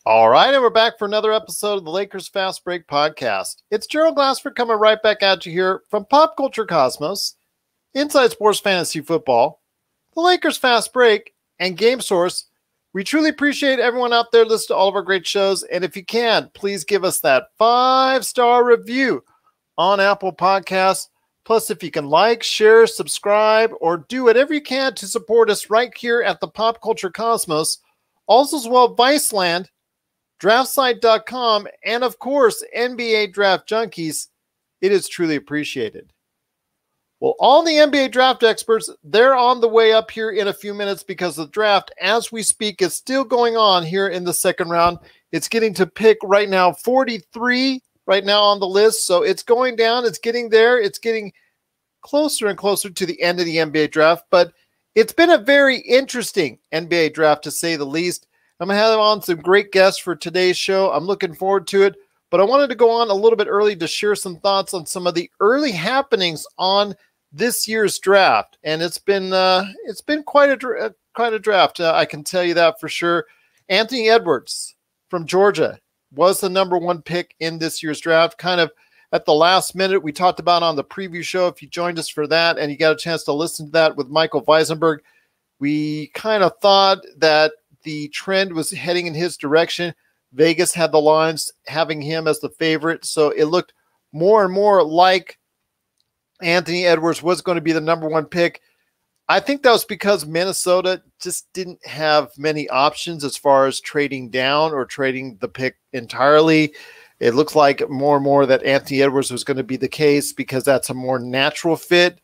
All right, and we're back for another episode of the Lakers Fast Break podcast. It's Gerald Glassford coming right back at you here from Pop Culture Cosmos, Inside Sports Fantasy Football, the Lakers Fast Break, and Game Source. We truly appreciate everyone out there listening to all of our great shows, and if you can, please give us that 5-star review on Apple Podcasts. Plus, if you can like, share, subscribe, or do whatever you can to support us right here at the Pop Culture Cosmos, also as well Viseland, DraftSite.com, and of course, NBA Draft Junkies, it is truly appreciated. Well, all the NBA draft experts, they're on the way up here in a few minutes because the draft, as we speak, is still going on here in the second round. It's getting to pick right now 43 right now on the list, so it's going down. It's getting there. It's getting closer and closer to the end of the NBA draft, but it's been a very interesting NBA draft, to say the least. I'm going to have on some great guests for today's show. I'm looking forward to it, but I wanted to go on a little bit early to share some thoughts on some of the early happenings on this year's draft. And it's been quite a draft. I can tell you that for sure. Anthony Edwards from Georgia was the number one pick in this year's draft, kind of at the last minute. We talked about on the preview show, if you joined us for that and you got a chance to listen to that with Michael Visenberg, we kind of thought that the trend was heading in his direction. Vegas had the lines having him as the favorite, so it looked more and more like Anthony Edwards was going to be the number one pick. I think that was because Minnesota just didn't have many options as far as trading down or trading the pick entirely. It looks like more and more that Anthony Edwards was going to be the case because that's a more natural fit.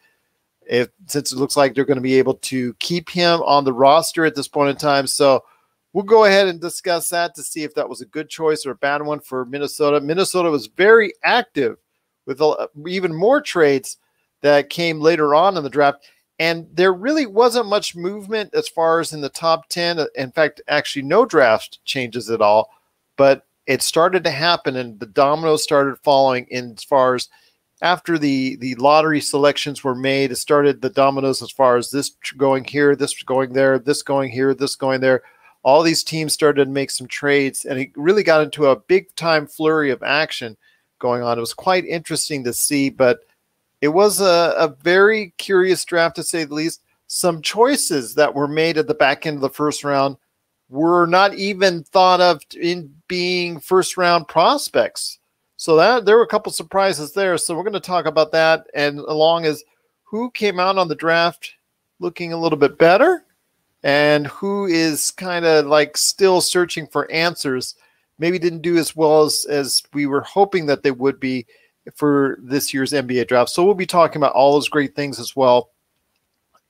Since it looks like they're going to be able to keep him on the roster at this point in time. So we'll go ahead and discuss that to see if that was a good choice or a bad one for Minnesota. Minnesota was very active with even more trades that came later on in the draft. And there really wasn't much movement as far as in the top 10. In fact, actually no draft changes at all. But it started to happen and the dominoes started falling in as far as after the lottery selections were made. It started the dominoes as far as this going here, this going there, this going here, this going there. All these teams started to make some trades, and it really got into a big-time flurry of action going on. It was quite interesting to see, but it was a very curious draft, to say the least. Some choices that were made at the back end of the first round were not even thought of in being first-round prospects. So there were a couple surprises there. So we're going to talk about that, and along as who came out on the draft looking a little bit better and who is kind of like still searching for answers, maybe didn't do as well as we were hoping that they would be for this year's NBA draft. So we'll be talking about all those great things as well.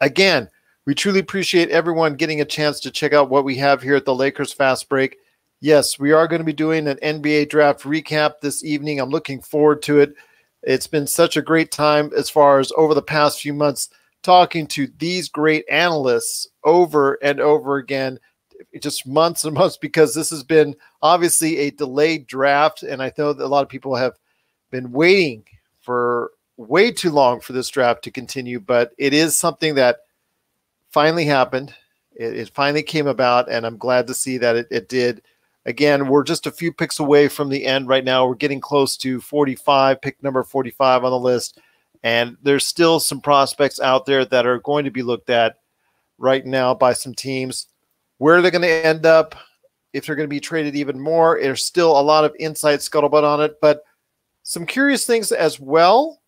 Again, we truly appreciate everyone getting a chance to check out what we have here at the Lakers Fast Break. Yes, we are going to be doing an NBA draft recap this evening. I'm looking forward to it. It's been such a great time as far as over the past few months talking to these great analysts over and over again, just months and months, because this has been obviously a delayed draft. And I know that a lot of people have been waiting for way too long for this draft to continue, but it is something that finally happened. It finally came about, and I'm glad to see that it did. Again, we're just a few picks away from the end right now. We're getting close to 45, pick number 45 on the list. And there's still some prospects out there that are going to be looked at right now by some teams. Where they're going to end up, if they're going to be traded even more, there's still a lot of inside scuttlebutt on it. But some curious things as well.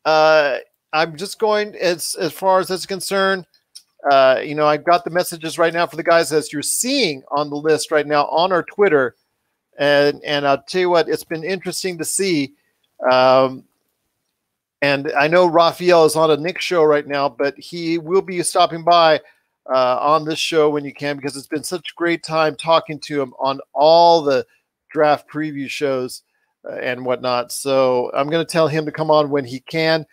I'm just going as far as that's concerned. I've got the messages right now for the guys as you're seeing on the list right now on our Twitter. And I'll tell you what, it's been interesting to see. And I know Rafael is on a Knicks show right now, but he will be stopping by on this show when you can, because it's been such a great time talking to him on all the draft preview shows and whatnot. So I'm going to tell him to come on when he can.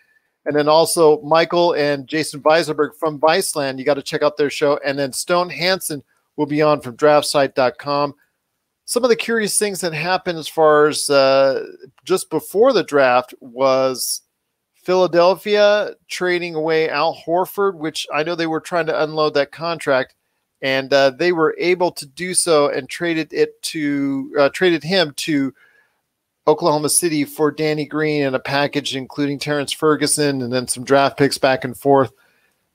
And then also Michael and Jason Visenberg from Viseland, you got to check out their show. And then Stone Hansen will be on from DraftSite.com. Some of the curious things that happened as far as just before the draft was Philadelphia trading away Al Horford, which I know they were trying to unload that contract. and they were able to do so and traded him to Oklahoma City for Danny Green and a package including Terrence Ferguson and then some draft picks back and forth.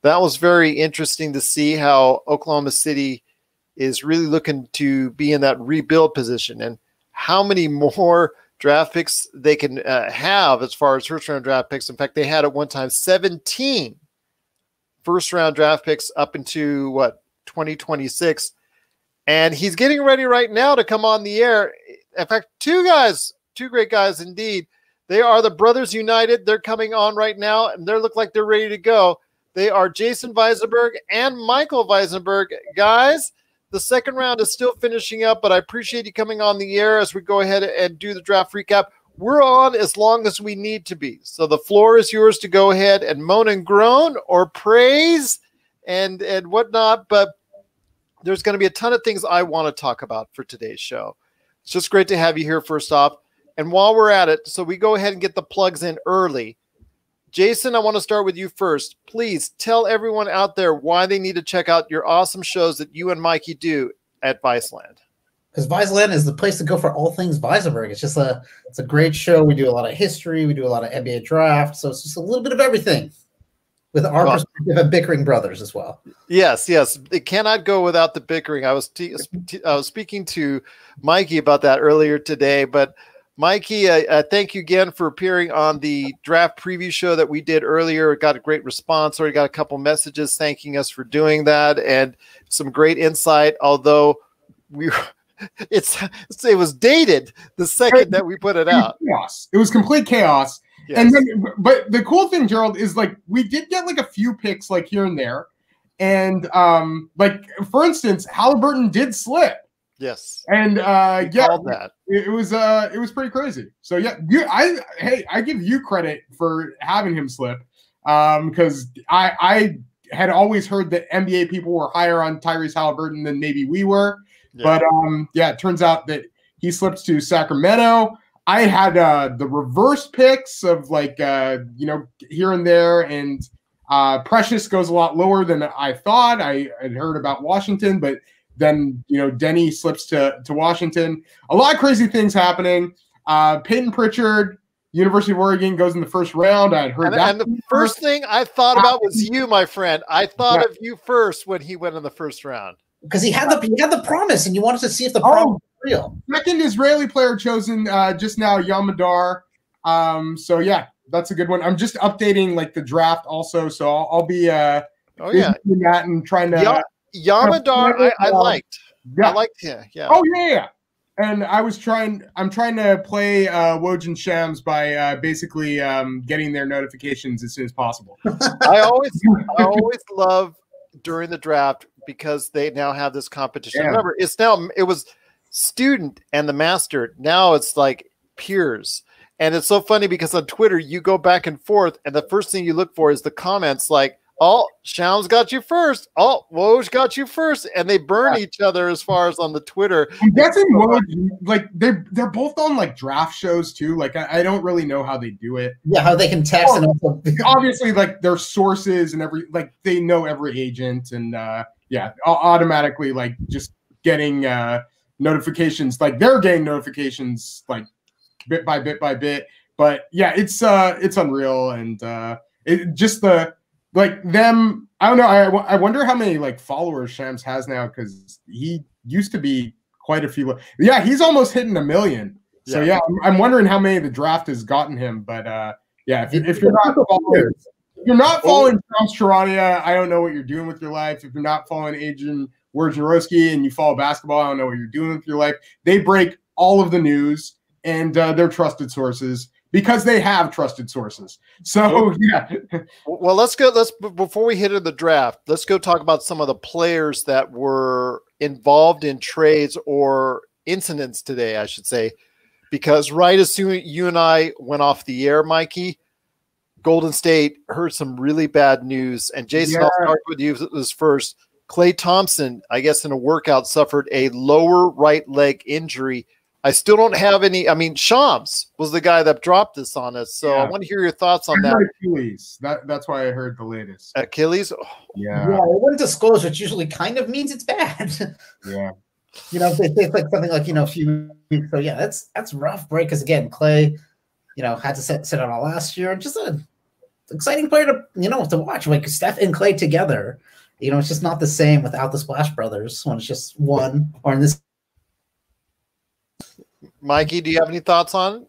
That was very interesting to see how Oklahoma City is really looking to be in that rebuild position and how many more draft picks they can have as far as first-round draft picks. In fact, they had at one time 17 first-round draft picks up into, 2026. And he's getting ready right now to come on the air. In fact, two great guys indeed. They are the Brothers United. They're coming on right now, and they look like they're ready to go. They are Jason Visenberg and Michael Visenberg. Guys, the second round is still finishing up, but I appreciate you coming on the air as we go ahead and do the draft recap. We're on as long as we need to be. So the floor is yours to go ahead and moan and groan or praise and whatnot, but there's going to be a ton of things I want to talk about for today's show. It's just great to have you here first off. And while we're at it, so we go ahead and get the plugs in early. Jason, I want to start with you first. Please tell everyone out there why they need to check out your awesome shows that you and Mikey do at Viseland. Because Viseland is the place to go for all things Visenberg. It's a great show. We do a lot of history. We do a lot of NBA draft. So it's just a little bit of everything with our perspective of bickering brothers as well. Yes. It cannot go without the bickering. I was speaking to Mikey about that earlier today, but Mikey, thank you again for appearing on the draft preview show that we did earlier. It got a great response. Already got a couple messages thanking us for doing that and some great insight. Although it was dated the second that we put it out. Chaos. It was complete chaos. Yes. And then, but the cool thing, Gerald, is like we did get like a few picks like here and there, and like for instance, Halliburton did slip. Yes. And that. It was pretty crazy. So yeah, I give you credit for having him slip, because I had always heard that NBA people were higher on Tyrese Halliburton than maybe we were. Yeah. But it turns out that he slipped to Sacramento. I had the reverse picks of like here and there, and Precious goes a lot lower than I thought. I had heard about Washington, but then, Denny slips to Washington. A lot of crazy things happening. Peyton Pritchard, University of Oregon, goes in the first round. I had heard that. And the first thing I thought about was you, my friend. I thought of you first when he went in the first round. Because he had the promise, and you wanted to see if the promise was real. Second Israeli player chosen just now, Yamadar. So, yeah, that's a good one. I'm just updating, like, the draft also, so I'll be doing that and trying to – Yamadar, I liked. Yeah. I liked him. Yeah. Oh yeah. And I'm trying to play Woj and Shams by basically getting their notifications as soon as possible. I always love during the draft because they now have this competition. Yeah. Remember, it was student and the master. Now it's like peers. And it's so funny because on Twitter you go back and forth, and the first thing you look for is the comments like, oh, Shams got you first. Oh, Woj got you first. And they burn each other as far as on the Twitter. I'm guessing Woj, like they're both on like draft shows too. Like I don't really know how they do it. Yeah, how they can text and also obviously like their sources and they know every agent and automatically like just getting notifications, like they're getting notifications like bit by bit. But yeah, it's unreal, and it just like them, I don't know. I wonder how many like followers Shams has now, because he used to be quite a few. Yeah, he's almost hitting 1 million. So yeah, I'm wondering how many the draft has gotten him. But if you're not following Shams Charania, I don't know what you're doing with your life. If you're not following Adrian Wojnarowski and you follow basketball, I don't know what you're doing with your life. They break all of the news, and they're trusted sources. Because they have trusted sources. So, yeah. Well, before we hit in the draft, let's go talk about some of the players that were involved in trades or incidents today, I should say. Because right as soon as you and I went off the air, Mikey, Golden State heard some really bad news. And Jason, I'll start with you this first. Klay Thompson, I guess in a workout, suffered a lower right leg injury. I still don't have any. I mean, Shams was the guy that dropped this on us. So I want to hear your thoughts on that. Achilles. That's why I heard the latest. Achilles? Oh. Yeah. It wouldn't disclose, which usually kind of means it's bad. Yeah. If they say like something like, a few weeks. So, yeah, that's rough break. Because, again, Clay, had to sit out all last year. Just an exciting player to watch. Like Steph and Clay together. It's just not the same without the Splash Brothers when it's just one, or in this. Mikey, do you have any thoughts on it?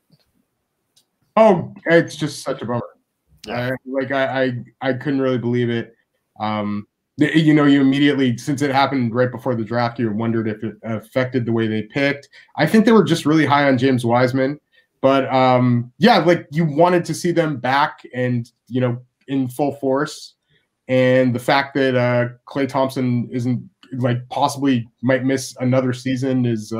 Oh, it's just such a bummer. Yeah. I couldn't really believe it. You immediately, since it happened right before the draft, you wondered if it affected the way they picked. I think they were just really high on James Wiseman, but you wanted to see them back and in full force. And the fact that Klay Thompson isn't possibly might miss another season is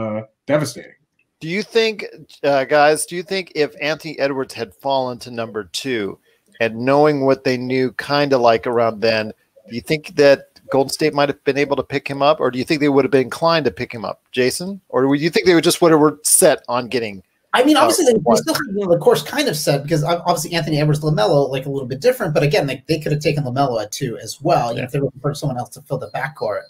devastating. Do you think, guys, if Anthony Edwards had fallen to number 2 and knowing what they knew kind of around then, do you think that Golden State might have been able to pick him up, or do you think they would have been inclined to pick him up, Jason? Or do you think they would just were set on getting? I mean, obviously, they still have the course kind of set, because obviously Anthony Edwards, LaMelo, a little bit different. But again, they could have taken LaMelo at 2 as well, if they were looking for someone else to fill the backcourt.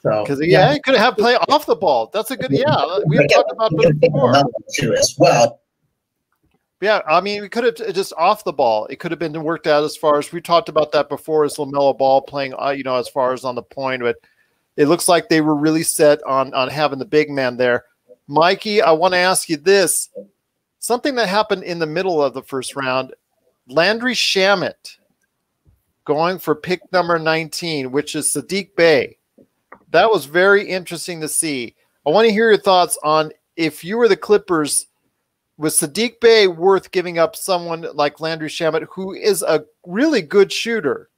So, because he could have play off the ball. That's a good. Yeah, we have talked about that before too as well. Yeah, I mean, we could have just off the ball. It could have been worked out as far as we talked about that before, as LaMelo Ball playing, as far as on the point. But it looks like they were really set on having the big man there. Mikey, I want to ask you this: something that happened in the middle of the first round, Landry Shamet going for pick number 19, which is Saddiq Bey. That was very interesting to see. I want to hear your thoughts on, if you were the Clippers, was Saddiq Bey worth giving up someone like Landry Shamet, who is a really good shooter?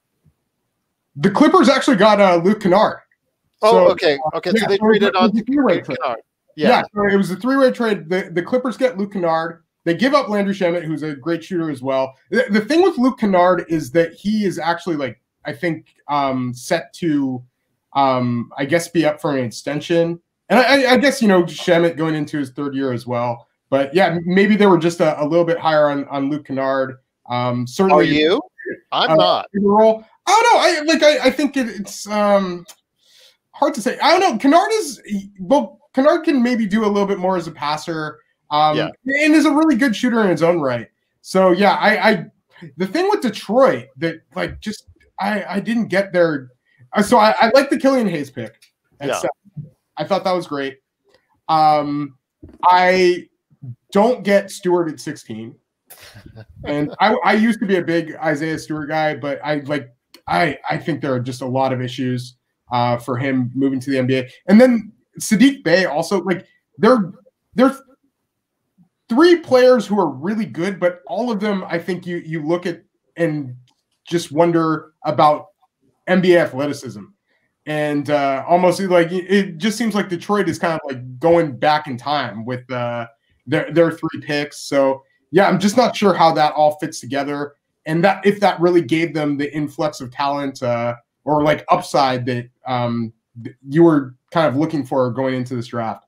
The Clippers actually got Luke Kennard. Okay. So they traded on to Kennard. Yeah, so it was a 3-way trade. The Clippers get Luke Kennard. They give up Landry Shamet, who's a great shooter as well. The thing with Luke Kennard is that he is actually, I think, set to I guess be up for an extension. And I guess, Shamet going into his 3rd year as well. But yeah, maybe they were just a little bit higher on Luke Kennard. Certainly. Are you? I'm not. I don't know. I think it's hard to say. I don't know. Kennard can maybe do a little bit more as a passer. And is a really good shooter in his own right. So yeah, the thing with Detroit that I didn't get there. So I like the Killian Hayes pick. I thought that was great. I don't get Stewart at 16. And I used to be a big Isaiah Stewart guy, but I think there are just a lot of issues for him moving to the NBA. And then Saddiq Bey also, they're 3 players who are really good, but all of them, I think you look at and just wonder about NBA athleticism. And almost it just seems like Detroit is kind of going back in time with their 3 picks. So yeah, I'm just not sure how that all fits together, and that if that really gave them the influx of talent or upside that you were kind of looking for going into this draft.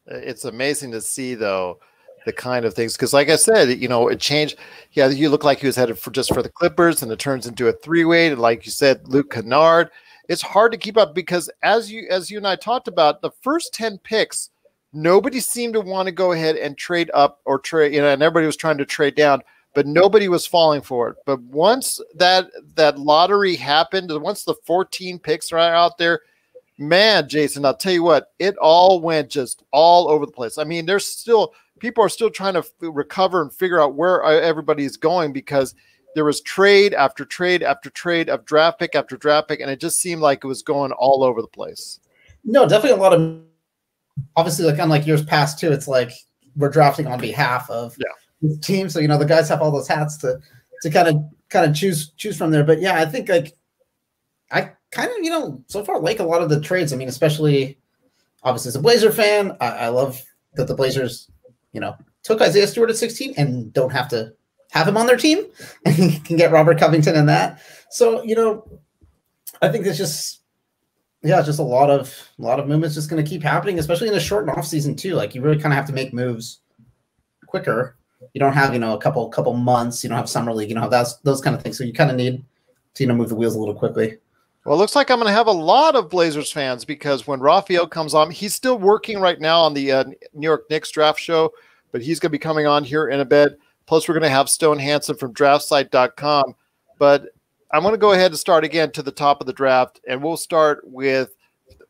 It's amazing to see, though, the kind of things, because like I said, it changed. Yeah, you look like he was headed for the Clippers, and it turns into a 3-way. And like you said, Luke Kennard. It's hard to keep up because as you and I talked about, the first 10 picks, nobody seemed to want to go ahead and trade up or trade, and everybody was trying to trade down, but nobody was falling for it. But once that lottery happened, once the 14 picks are out there, man, Jason, I'll tell you what, it all went just all over the place. I mean, people are still trying to recover and figure out where everybody's going, because there was trade after trade after trade of draft pick after draft pick, and it just seemed like it was going all over the place. No, definitely a lot of, obviously, unlike years past too, it's we're drafting on behalf of the team. So, the guys have all those hats to kind of choose from there. But yeah, I think I kind of, so far like a lot of the trades. I mean, especially obviously as a Blazer fan, I love that the Blazers, took Isaiah Stewart at 16 and don't have to have him on their team and can get Robert Covington in that. So, I think it's just, Yeah, just a lot of movements just going to keep happening, especially in a short off season too. Like you really kind of have to make moves quicker. You don't have, a couple months. You don't have summer league. You don't have those kind of things. So you kind of need to, move the wheels a little quickly. Well, it looks like I'm going to have a lot of Blazers fans because when Rafael comes on, he's still working right now on the New York Knicks draft show, but he's going to be coming on here in a bit. Plus, we're going to have Stone Hansen from DraftSite.com. But I'm going to go ahead and start again to the top of the draft, and we'll start with,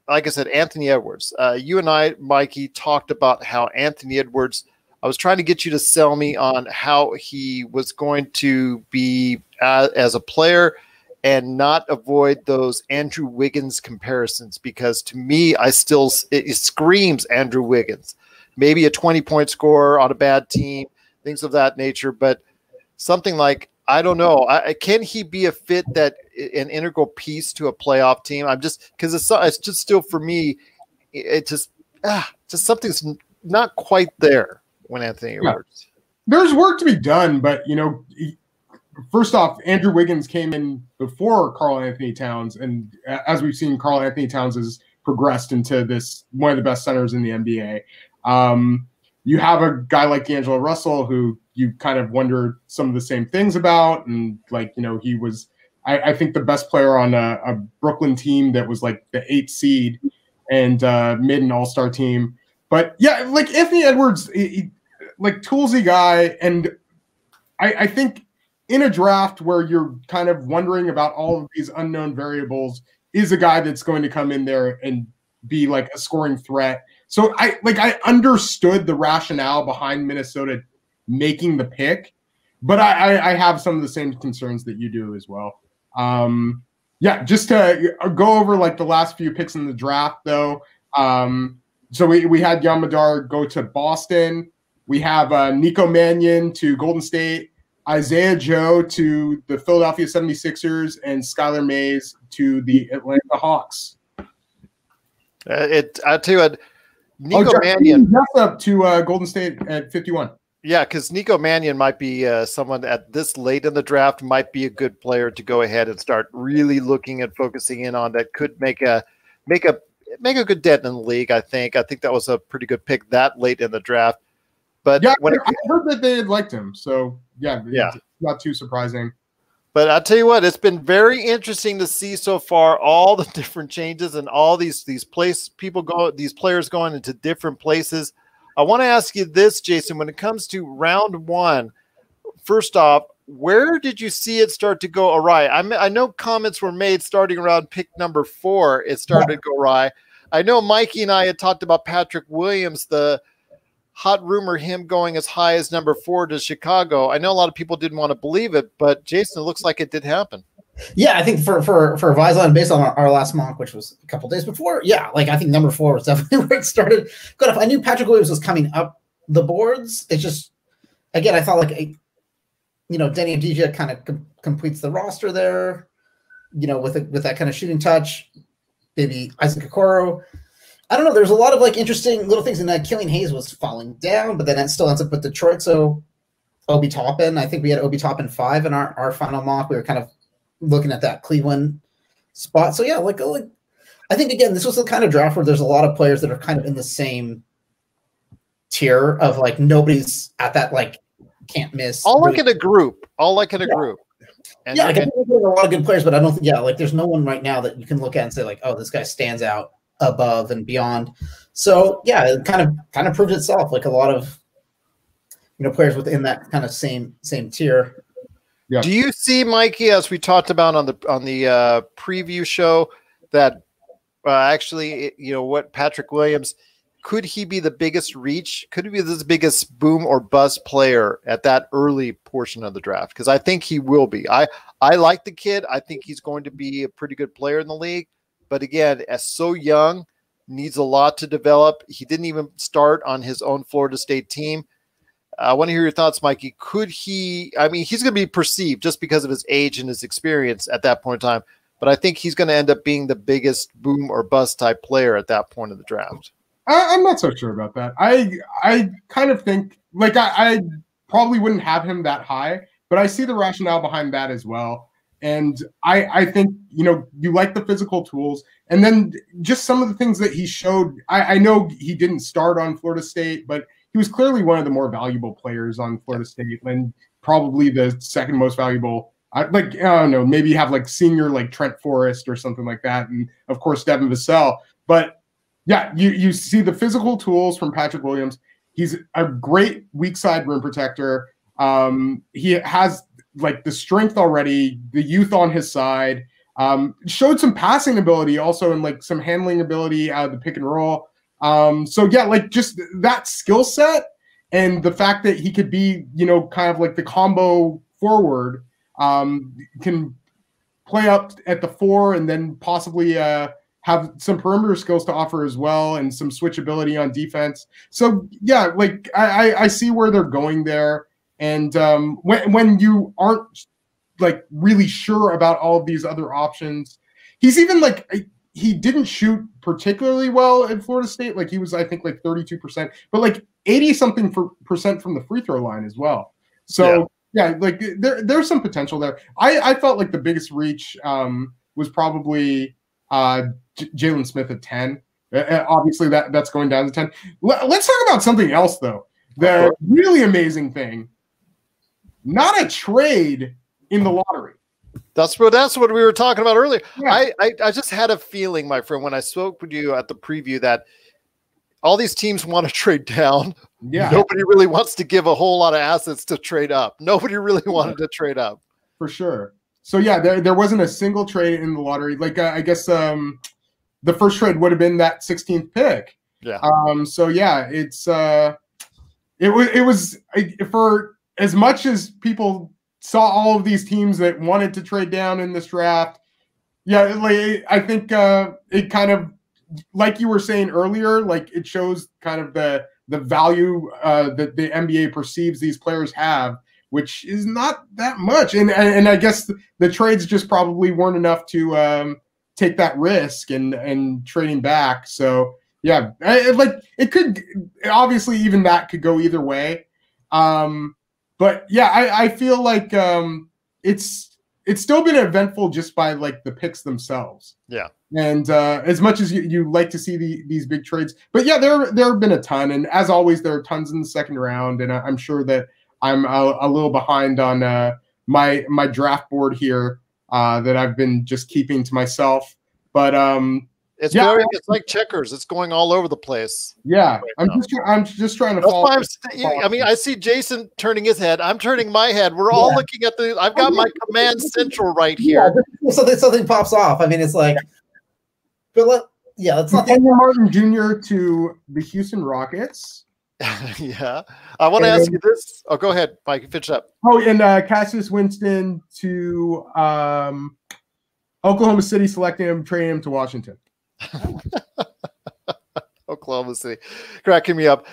like I said, Anthony Edwards. You and I, Mikey, talked about how Anthony Edwards, I was trying to get you to sell me on how he was going to be as a player and not avoid those Andrew Wiggins comparisons, because to me, it screams Andrew Wiggins. Maybe a 20-point scorer on a bad team, things of that nature, but something like, I don't know. Can he be a fit that an integral piece to a playoff team? I'm just because it's just still for me. It just something's not quite there when Anthony Edwards. There's work to be done, but first off, Andrew Wiggins came in before Karl Anthony Towns, and as we've seen, Karl Anthony Towns has progressed into one of the best centers in the NBA. You have a guy like D'Angelo Russell who you kind of wonder some of the same things about. And he was, I think, the best player on a Brooklyn team that was like the 8th seed and made an all-star team. But yeah, like Anthony Edwards, like toolsy guy. And I think in a draft where you're kind of wondering about all of these unknown variables is a guy that's going to come in there and be like a scoring threat. So I understood the rationale behind Minnesota making the pick, but I have some of the same concerns that you do as well. Just to go over like the last few picks in the draft though. So we had Yamadar go to Boston. We have Nico Mannion to Golden State, Isaiah Joe to the Philadelphia 76ers, and Skylar Mays to the Atlanta Hawks. I tell you what, Nico Mannion up to Golden State at 51. Yeah, because Nico Mannion might be someone at this late in the draft might be a good player to go ahead and start really looking at focusing in on that could make a good dent in the league. I think that was a pretty good pick that late in the draft. But yeah, I heard that they had liked him, so yeah, not too surprising. But I'll tell you what, it's been very interesting to see so far all the different changes and all these players going into different places. I want to ask you this, Jason, when it comes to round one, first off, where did you see it start to go awry? I know comments were made starting around pick number 4. It started to go awry. I know Mikey and I had talked about Patrick Williams, the hot rumor, him going as high as number 4 to Chicago. I know a lot of people didn't want to believe it, but Jason, it looks like it did happen. Yeah, I think for Viseland, based on our last mock, which was a couple days before, I think number 4 was definitely where it started. Good enough. I knew Patrick Williams was coming up the boards. It's just, again, I thought Denny Avdija kind of completes the roster there, with that kind of shooting touch. Maybe Isaac Okoro. I don't know. There's a lot of interesting little things in that. Killian Hayes was falling down, but then it still ends up with Detroit. So Obi Toppin, I think we had Obi Toppin 5 in our final mock. We were kind of looking at that Cleveland spot. So yeah, I think again, this was the kind of draft where there's a lot of players that are kind of in the same tier of nobody's at that can't miss. All in a group. And I think there's a lot of good players, but I don't think there's no one right now that you can look at and say this guy stands out above and beyond. So yeah, it kind of proved itself. A lot of players within that kind of same tier. Yeah. Do you see, Mikey, as we talked about on the preview show, that what Patrick Williams, could he be the biggest reach? Could he be the biggest boom or bust player at that early portion of the draft? Because I think he will be. I like the kid. I think he's going to be a pretty good player in the league. But again, as so young, needs a lot to develop. He didn't even start on his own Florida State team. I want to hear your thoughts, Mikey. Could he – he's going to be perceived just because of his age and his experience at that point in time. But I think he's going to end up being the biggest boom or bust type player at that point of the draft. I'm not so sure about that. I kind of think I probably wouldn't have him that high, but I see the rationale behind that as well. And I think, you like the physical tools. And then just some of the things that he showed. I know he didn't start on Florida State, but he was clearly one of the more valuable players on Florida State, and probably the second most valuable. I don't know, maybe you have like senior like Trent Forrest or something like that. And of course, Devin Vassell. But yeah, you see the physical tools from Patrick Williams. He's a great weak side rim protector. He has like the strength already, the youth on his side, showed some passing ability also, and like some handling ability out of the pick and roll. So yeah, like just that skill set and the fact that he could be, kind of like the combo forward, can play up at the 4 and then possibly have some perimeter skills to offer as well, and some switchability on defense. So yeah, like I see where they're going there. And when you aren't like really sure about all of these other options, he's even like, he didn't shoot particularly well at Florida State. Like he was, I think, like 32%, but like 80-something% from the free throw line as well. So yeah, like there's some potential there. I felt like the biggest reach was probably Jalen Smith at 10. Obviously that's going down to 10. Let's talk about something else though. The really amazing thing. Not a trade in the lottery. That's what we were talking about earlier. Yeah. I just had a feeling, my friend, when I spoke with you at the preview, that all these teams want to trade down. Yeah. Nobody really wants to give a whole lot of assets to trade up. Nobody really wanted to trade up. For sure. So yeah, there wasn't a single trade in the lottery. Like I guess the first trade would have been that 16th pick. Yeah. So yeah, it was for as much as people saw all of these teams that wanted to trade down in this draft. Yeah, like I think it kind of, like you were saying earlier, like it shows kind of the value that the NBA perceives these players have, which is not that much. And I guess the trades just probably weren't enough to take that risk and trading back. So yeah, it could, obviously even that could go either way. But yeah, I feel like it's still been eventful just by like the picks themselves. Yeah. And as much as you like to see these big trades, but yeah, there have been a ton, and as always, there are tons in the second round, and I'm sure that I'm a little behind on my draft board here that I've been just keeping to myself. But it's like checkers. It's going all over the place. Yeah, right, I'm just trying to follow. I mean, I see Jason turning his head. I'm turning my head. We're all looking at I've got my command central right here. Yeah, something pops off. I mean, it's like, but let's not. Henry Martin Jr. to the Houston Rockets. Yeah, I want to ask you this. Oh, go ahead, Mike. Finish up. Oh, and Cassius Winston to Oklahoma City, selecting him, trading him to Washington. Oklahoma City, cracking me up.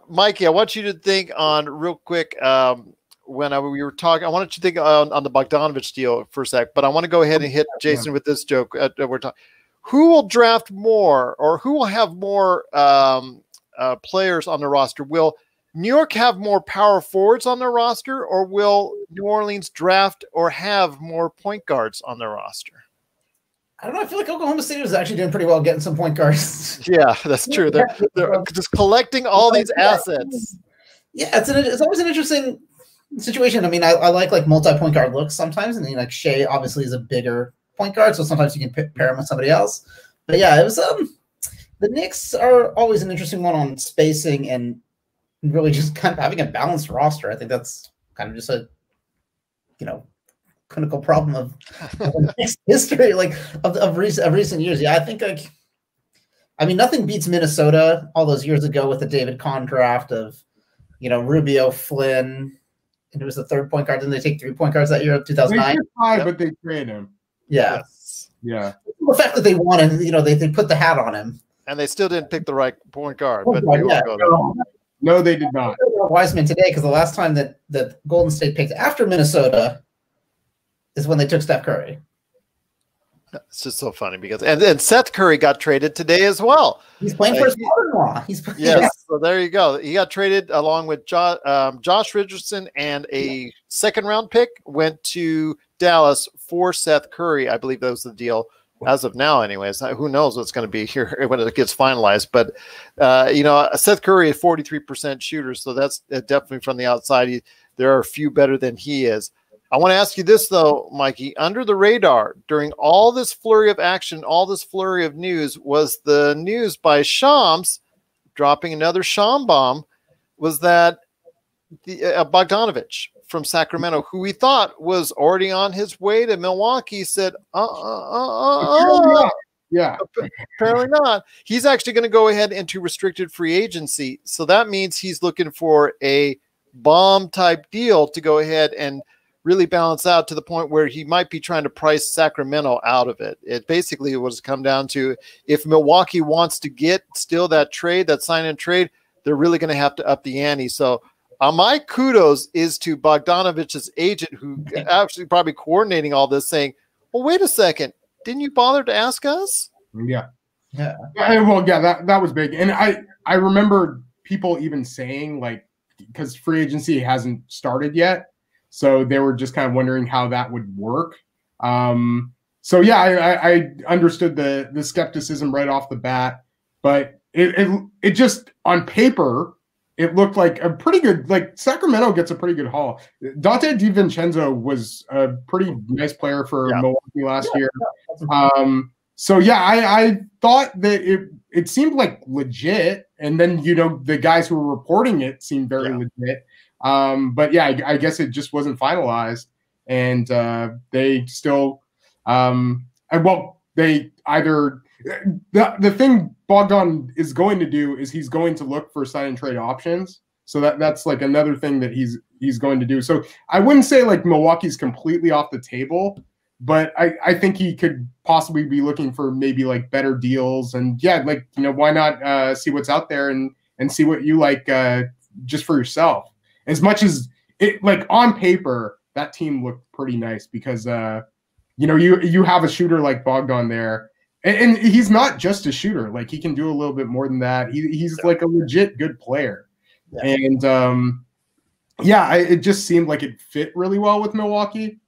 Mikey, I want you to think on real quick. When we were talking, I wanted you to think on the Bogdanovich deal for a sec, but I want to go ahead and hit Jason with this joke. We're talking. Who will draft more, or who will have more players on the roster? Will New York have more power forwards on their roster, or will New Orleans draft or have more point guards on their roster? I don't know. I feel like Oklahoma City was actually doing pretty well getting some point guards. Yeah, that's true. They're just collecting all these assets. Yeah, it's always an interesting situation. I mean, I like multi-point guard looks sometimes, and like Shea obviously is a bigger point guard, so sometimes you can pair him with somebody else. But yeah, it was the Knicks are always an interesting one on spacing and really just kind of having a balanced roster. I think that's kind of just a clinical problem of history, like of recent years. Yeah, I think nothing beats Minnesota all those years ago with the David Kahn draft of Rubio, Flynn, and it was the third point guard. Didn't they take 3 point guards that year of 2009? But they traded him. Yeah. Yes. Yeah. The fact that they won and they put the hat on him. And they still didn't pick the right point guard. No, they did not. Wiseman today, because the last time that Golden State picked after Minnesota is when they took Steph Curry. It's just so funny because and Seth Curry got traded today as well. He's playing for his father-in-law. Yes, so there you go. He got traded along with Josh Richardson, and a second-round pick went to Dallas for Seth Curry. I believe that was the deal as of now. Anyways, who knows what's going to be here when it gets finalized? But Seth Curry is 43% shooter, so that's definitely from the outside. There are a few better than he is. I want to ask you this, though, Mikey. Under the radar, during all this flurry of action, all this flurry of news, was the news by Shams, dropping another Sham bomb, was that Bogdanovich from Sacramento, who we thought was already on his way to Milwaukee, said, Yeah. Apparently not. He's actually going to go ahead into restricted free agency. So that means he's looking for a bomb-type deal to go ahead and really balance out to the point where he might be trying to price Sacramento out of it. It basically was come down to, if Milwaukee wants to get still that trade, that sign and trade, they're really going to have to up the ante. So my kudos is to Bogdanovich's agent, who actually probably coordinating all this, saying, well, wait a second, didn't you bother to ask us? Yeah. Well, yeah, that was big. And I remember people even saying, like, because free agency hasn't started yet, so they were just kind of wondering how that would work. So yeah, I understood the skepticism right off the bat, but it just on paper it looked like a pretty good. Like Sacramento gets a pretty good haul. Dante DiVincenzo was a pretty nice player for Milwaukee last year. So yeah, I thought that it seemed like legit, and then the guys who were reporting it seemed very legit. But yeah, I guess it just wasn't finalized, and they still, they either the thing Bogdan is going to do is he's going to look for sign and trade options. So that's like another thing that he's going to do. So I wouldn't say like Milwaukee's completely off the table, but I think he could possibly be looking for maybe like better deals, and why not see what's out there and see what you like just for yourself. As much as it, like on paper, that team looked pretty nice because you have a shooter like Bogdan there, and he's not just a shooter. Like he can do a little bit more than that. He's like a legit good player, and it just seemed like it fit really well with Milwaukee.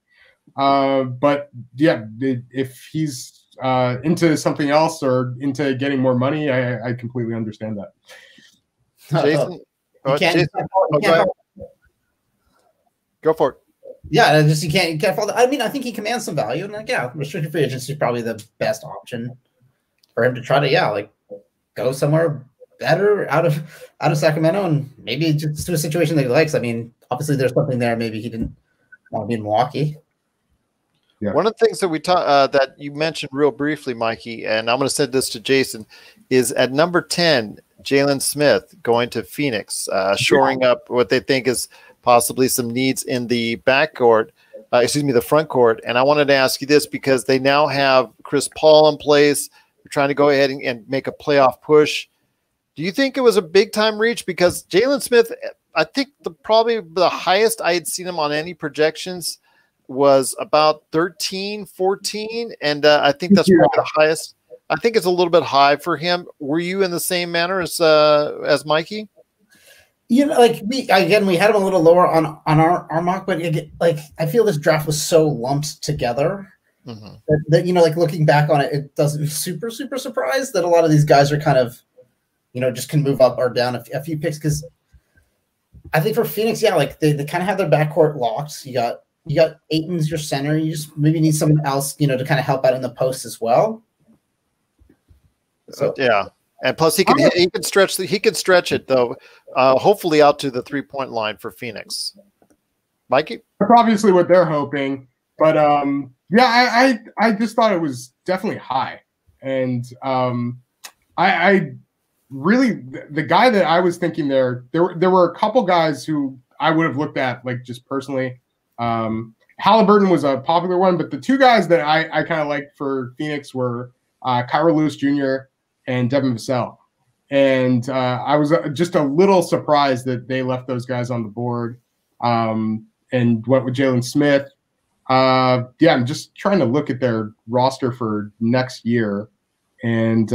But yeah, if he's into something else or into getting more money, I completely understand that. Jason, go for it. Yeah, you can't follow. I mean, I think he commands some value, and restricted free agency is probably the best option for him to try to go somewhere better out of Sacramento, and maybe just to a situation that he likes. I mean, obviously there's something there. Maybe he didn't want to be in Milwaukee. Yeah. One of the things that we that you mentioned real briefly, Mikey, and I'm going to send this to Jason, is at number 10, Jalen Smith going to Phoenix, shoring up what they think is possibly some needs in the backcourt, the front court. And I wanted to ask you this because they now have Chris Paul in place. They're trying to go ahead and make a playoff push. Do you think it was a big time reach? Because Jalen Smith, I think probably the highest I had seen him on any projections was about 13, 14. And I think that's probably the highest. I think it's a little bit high for him. Were you in the same manner as Mikey? We had him a little lower on our mock, but I feel this draft was so lumped together that looking back on it, it doesn't super surprised that a lot of these guys are kind of just can move up or down a few picks, because I think for Phoenix, they kind of have their backcourt locked. You got Ayton's your center. You just maybe need someone else to kind of help out in the post as well. So yeah. And plus, he can stretch it though. Hopefully, out to the 3-point line for Phoenix. Mikey, that's obviously what they're hoping, but I just thought it was definitely high, and I really the guy that I was thinking there were a couple guys who I would have looked at just personally. Halliburton was a popular one, but the two guys that I kind of liked for Phoenix were Kyra Lewis Jr. and Devin Vassell. And I was just a little surprised that they left those guys on the board and went with Jalen Smith. Yeah, I'm just trying to look at their roster for next year. And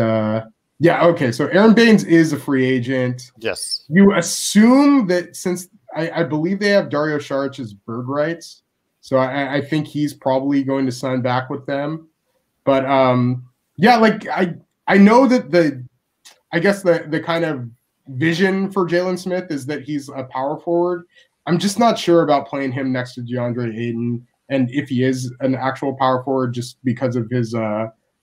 yeah, okay. So Aaron Baines is a free agent. Yes. You assume that since I believe they have Dario Saric as bird rights. So I think he's probably going to sign back with them. But yeah, like I know that I guess the kind of vision for Jalen Smith is that he's a power forward. I'm just not sure about playing him next to DeAndre Ayton and if he is an actual power forward just because of his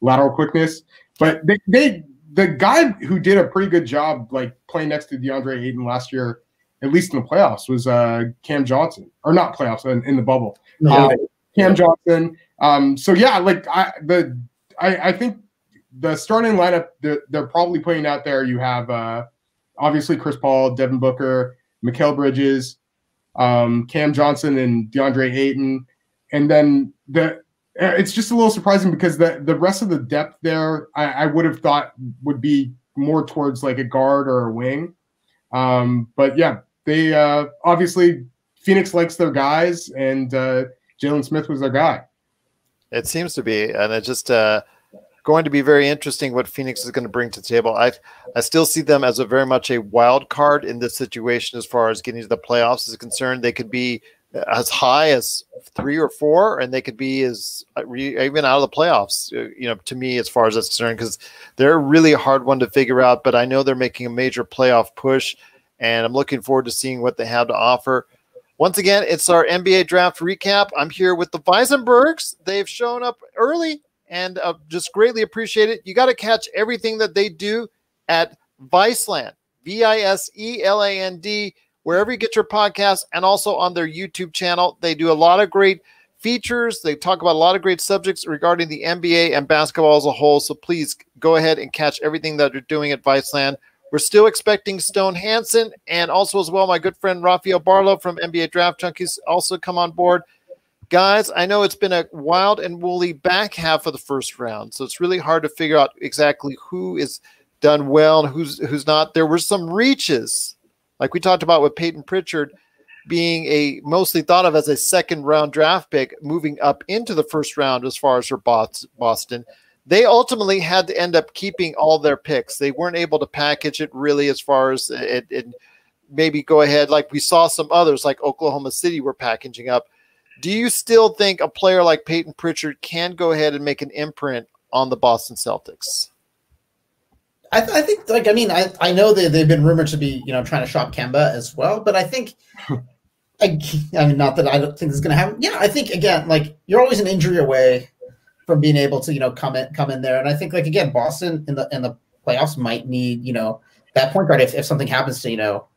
lateral quickness. But the guy who did a pretty good job like playing next to DeAndre Ayton last year, at least in the playoffs, was Cam Johnson, or not playoffs, in the bubble. Cam Johnson. So yeah, like I think the starting lineup they're probably putting out there. You have obviously Chris Paul, Devin Booker, Mikal Bridges, Cam Johnson, and DeAndre Ayton, and then it's just a little surprising because the rest of the depth there I would have thought would be more towards like a guard or a wing. But yeah, they obviously Phoenix likes their guys, and Jalen Smith was their guy. It seems to be, and it's just going to be very interesting what Phoenix is going to bring to the table. I still see them as a very much a wild card in this situation as far as getting to the playoffs is concerned. They could be as high as 3 or 4, and they could be as even out of the playoffs, you know, to me, as far as that's concerned, because they're a really hard one to figure out, but I know they're making a major playoff push, and I'm looking forward to seeing what they have to offer. Once again, it's our NBA draft recap. I'm here with the Visenbergs. They've shown up early and just greatly appreciate it. You got to catch everything that they do at Viseland, Viseland, wherever you get your podcasts, and also on their YouTube channel. They do a lot of great features. They talk about a lot of great subjects regarding the NBA and basketball as a whole. So please go ahead and catch everything that they're doing at Viseland. We're still expecting Stone Hansen and also as well my good friend Rafael Barlowe from NBA Draft Junkies also come on board. Guys, I know it's been a wild and woolly back half of the first round, so it's really hard to figure out exactly who is done well and who's not. There were some reaches, like we talked about with Peyton Pritchard being a mostly thought of as a second-round draft pick moving up into the first round as far as for Boston. They ultimately had to end up keeping all their picks. They weren't able to package it really as far as it maybe go ahead. Like we saw some others like Oklahoma City were packaging up. Do you still think a player like Peyton Pritchard can go ahead and make an imprint on the Boston Celtics? I think, like, I mean, I know that they've been rumored to be, you know, trying to shop Kemba as well, but I think, I mean, not that I don't think this is going to happen. Yeah, I think, again, like, you're always an injury away from being able to, you know, come in there. And I think, like, again, Boston in the playoffs might need, you know, that point guard if something happens to, you know,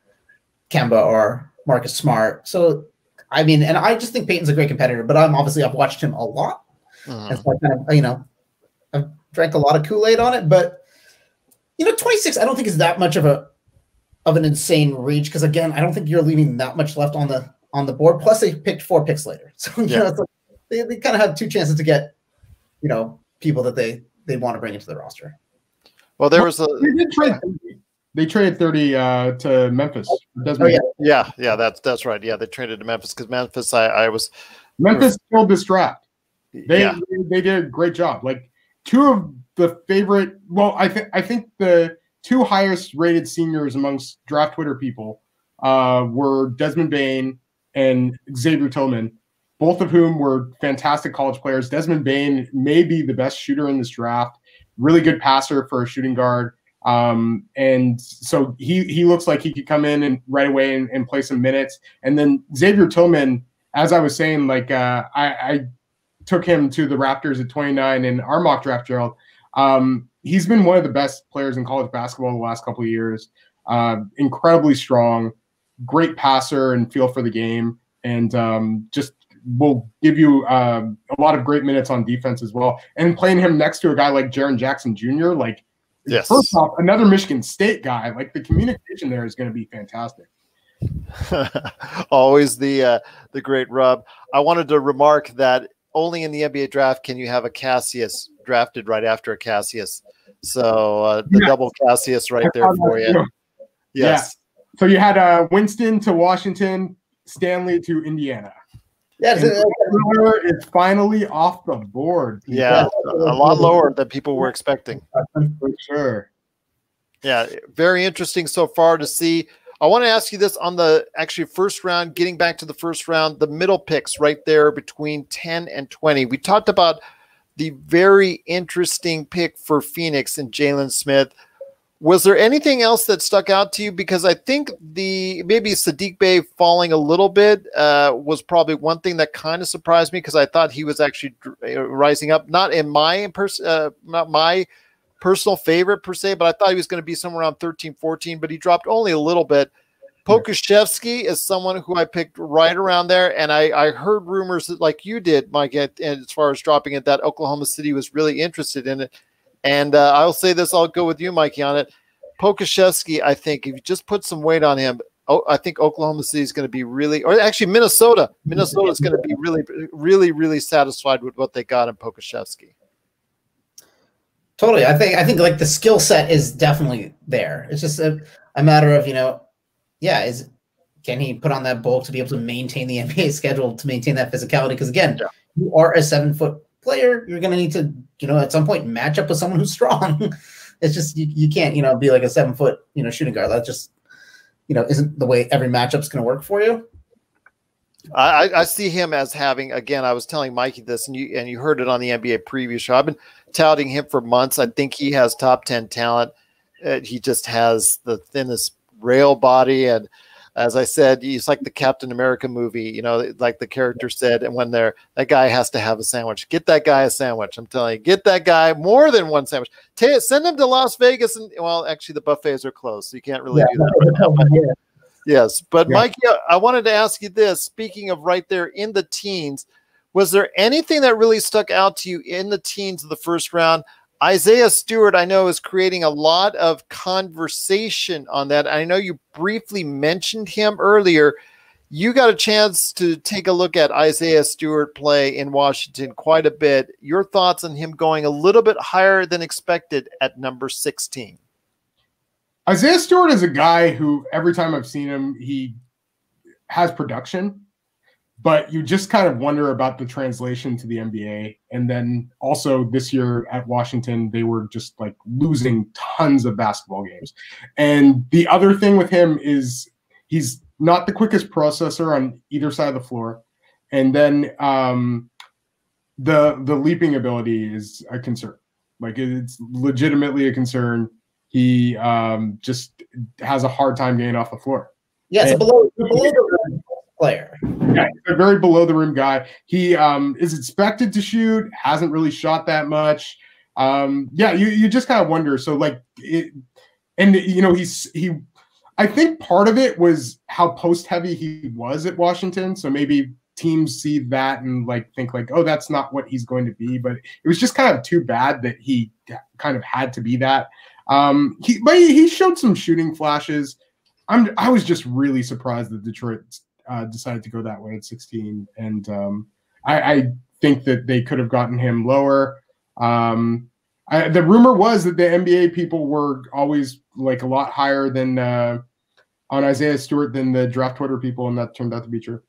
Kemba or Marcus Smart. So, I mean, and I just think Peyton's a great competitor, but I've watched him a lot. And so I kind of, you know, I've drank a lot of Kool-Aid on it, but, you know, 26, I don't think is that much of an insane reach. Because again, I don't think you're leaving that much left on the board. Plus they picked 4 picks later. So, you know, it's like they kind of have 2 chances to get, you know, people that they want to bring into the roster. Well, there was they traded 30 to Memphis. Yeah, that's right. Yeah, they traded to Memphis because Memphis, Memphis killed this draft. They did a great job. Like 2 of the favorite. Well, I think the 2 highest rated seniors amongst draft Twitter people were Desmond Bain and Xavier Tillman, both of whom were fantastic college players. Desmond Bain may be the best shooter in this draft. Really good passer for a shooting guard. And so he looks like he could come in and right away and play some minutes. And then Xavier Tillman, as I was saying, like I took him to the Raptors at 29 in our mock draft, Gerald. He's been one of the best players in college basketball the last couple of years. Incredibly strong, great passer and feel for the game, and just will give you a lot of great minutes on defense as well. And playing him next to a guy like Jaren Jackson Jr., like, yes. First off, another Michigan State guy, like the communication there is going to be fantastic. Always the great rub. I wanted to remark that only in the NBA draft can you have a Cassius drafted right after a Cassius. So the double Cassius right there for you. Yes. Yeah. So you had Winston to Washington, Stanley to Indiana. Yeah, it's finally off the board. People. Yeah, a lot lower than people were expecting. For sure. Yeah, very interesting so far to see. I want to ask you this on the actually first round, getting back to the first round, the middle picks right there between 10 and 20. We talked about the very interesting pick for Phoenix and Jalen Smith. Was there anything else that stuck out to you? Because I think maybe Sadiq Bey falling a little bit was probably one thing that kind of surprised me, because I thought he was actually rising up. Not my personal favorite per se, but I thought he was going to be somewhere around 13, 14, but he dropped only a little bit. Pokuševski is someone who I picked right around there, and I heard rumors that, like you did, Mike, and as far as dropping it, that Oklahoma City was really interested in it. And I'll say this, I'll go with you, Mikey, on it. Pokuševski, I think, if you just put some weight on him, I think Oklahoma City is going to be really, or actually Minnesota is going to be really, really, really satisfied with what they got in Pokuševski. Totally. I think like the skill set is definitely there. It's just a matter of, can he put on that bulk to be able to maintain the NBA schedule, to maintain that physicality? Because again, you are a 7-foot player. You're going to need to, at some point match up with someone who's strong. It's just, you can't, be like a 7-foot, shooting guard. That just, isn't the way every matchup's going to work for you. I see him as having, again, I was telling Mikey this, and you heard it on the NBA preview show. I've been touting him for months. I think he has top 10 talent. He just has the thinnest rail body, and as I said, he's like the Captain America movie, like the character said, and when that guy has to have a sandwich, get that guy a sandwich. I'm telling you, get that guy more than one sandwich. Send him to Las Vegas, and well, actually the buffets are closed, so you can't really do that right now. But, yes, but Mikey, I wanted to ask you this. Speaking of right there in the teens, was there anything that really stuck out to you in the teens of the first round? Isaiah Stewart, I know, is creating a lot of conversation on that. I know you briefly mentioned him earlier. You got a chance to take a look at Isaiah Stewart play in Washington quite a bit. Your thoughts on him going a little bit higher than expected at number 16? Isaiah Stewart is a guy who every time I've seen him, he has production, but you just kind of wonder about the translation to the NBA. And then also this year at Washington, they were just like losing tons of basketball games. And the other thing with him is he's not the quickest processor on either side of the floor. And then the leaping ability is a concern. Like, it's legitimately a concern. He just has a hard time getting off the floor. Yeah, it's below the rim player. Yeah, he's a very below the rim guy. He is expected to shoot, hasn't really shot that much. You just kind of wonder. So like, I think part of it was how post heavy he was at Washington. So maybe teams see that and like think like, oh, that's not what he's going to be. But it was just kind of too bad that he kind of had to be that. He showed some shooting flashes. I was just really surprised that Detroit decided to go that way at 16, and I think that they could have gotten him lower. The rumor was that the NBA people were always like a lot higher than on Isaiah Stewart than the draft Twitter people, and that turned out to be true.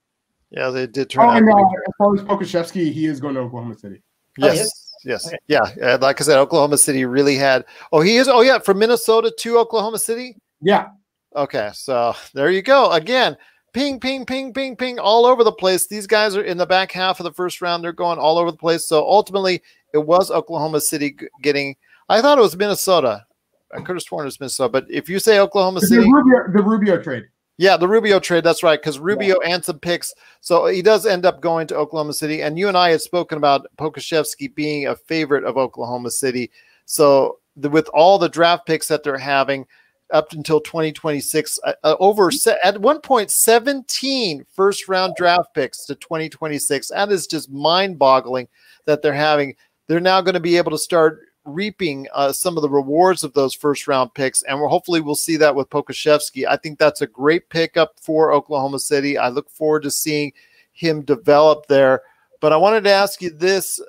Yeah, they did turn out. And as far as Pokuševski, he is going to Oklahoma City. Yes. Yes. Okay. Yeah. Like I said, Oklahoma City really had. Oh, he is. Oh, yeah. From Minnesota to Oklahoma City. Yeah. Okay. So there you go. Again, ping, ping, ping, ping, ping, all over the place. These guys are in the back half of the first round. They're going all over the place. So ultimately, it was Oklahoma City getting. I thought it was Minnesota. I could have sworn it was Minnesota. But if you say Oklahoma City, the Rubio trade. Yeah, the Rubio trade. That's right, because Rubio and some picks. So he does end up going to Oklahoma City. And you and I had spoken about Pokuševski being a favorite of Oklahoma City. So with all the draft picks that they're having up until 2026, at one point, 17 first-round draft picks to 2026. That is just mind-boggling that they're having. They're now going to be able to start reaping some of the rewards of those first round picks, and hopefully we'll see that with Pokuševski. I think that's a great pickup for Oklahoma City. I look forward to seeing him develop there. But I wanted to ask you this,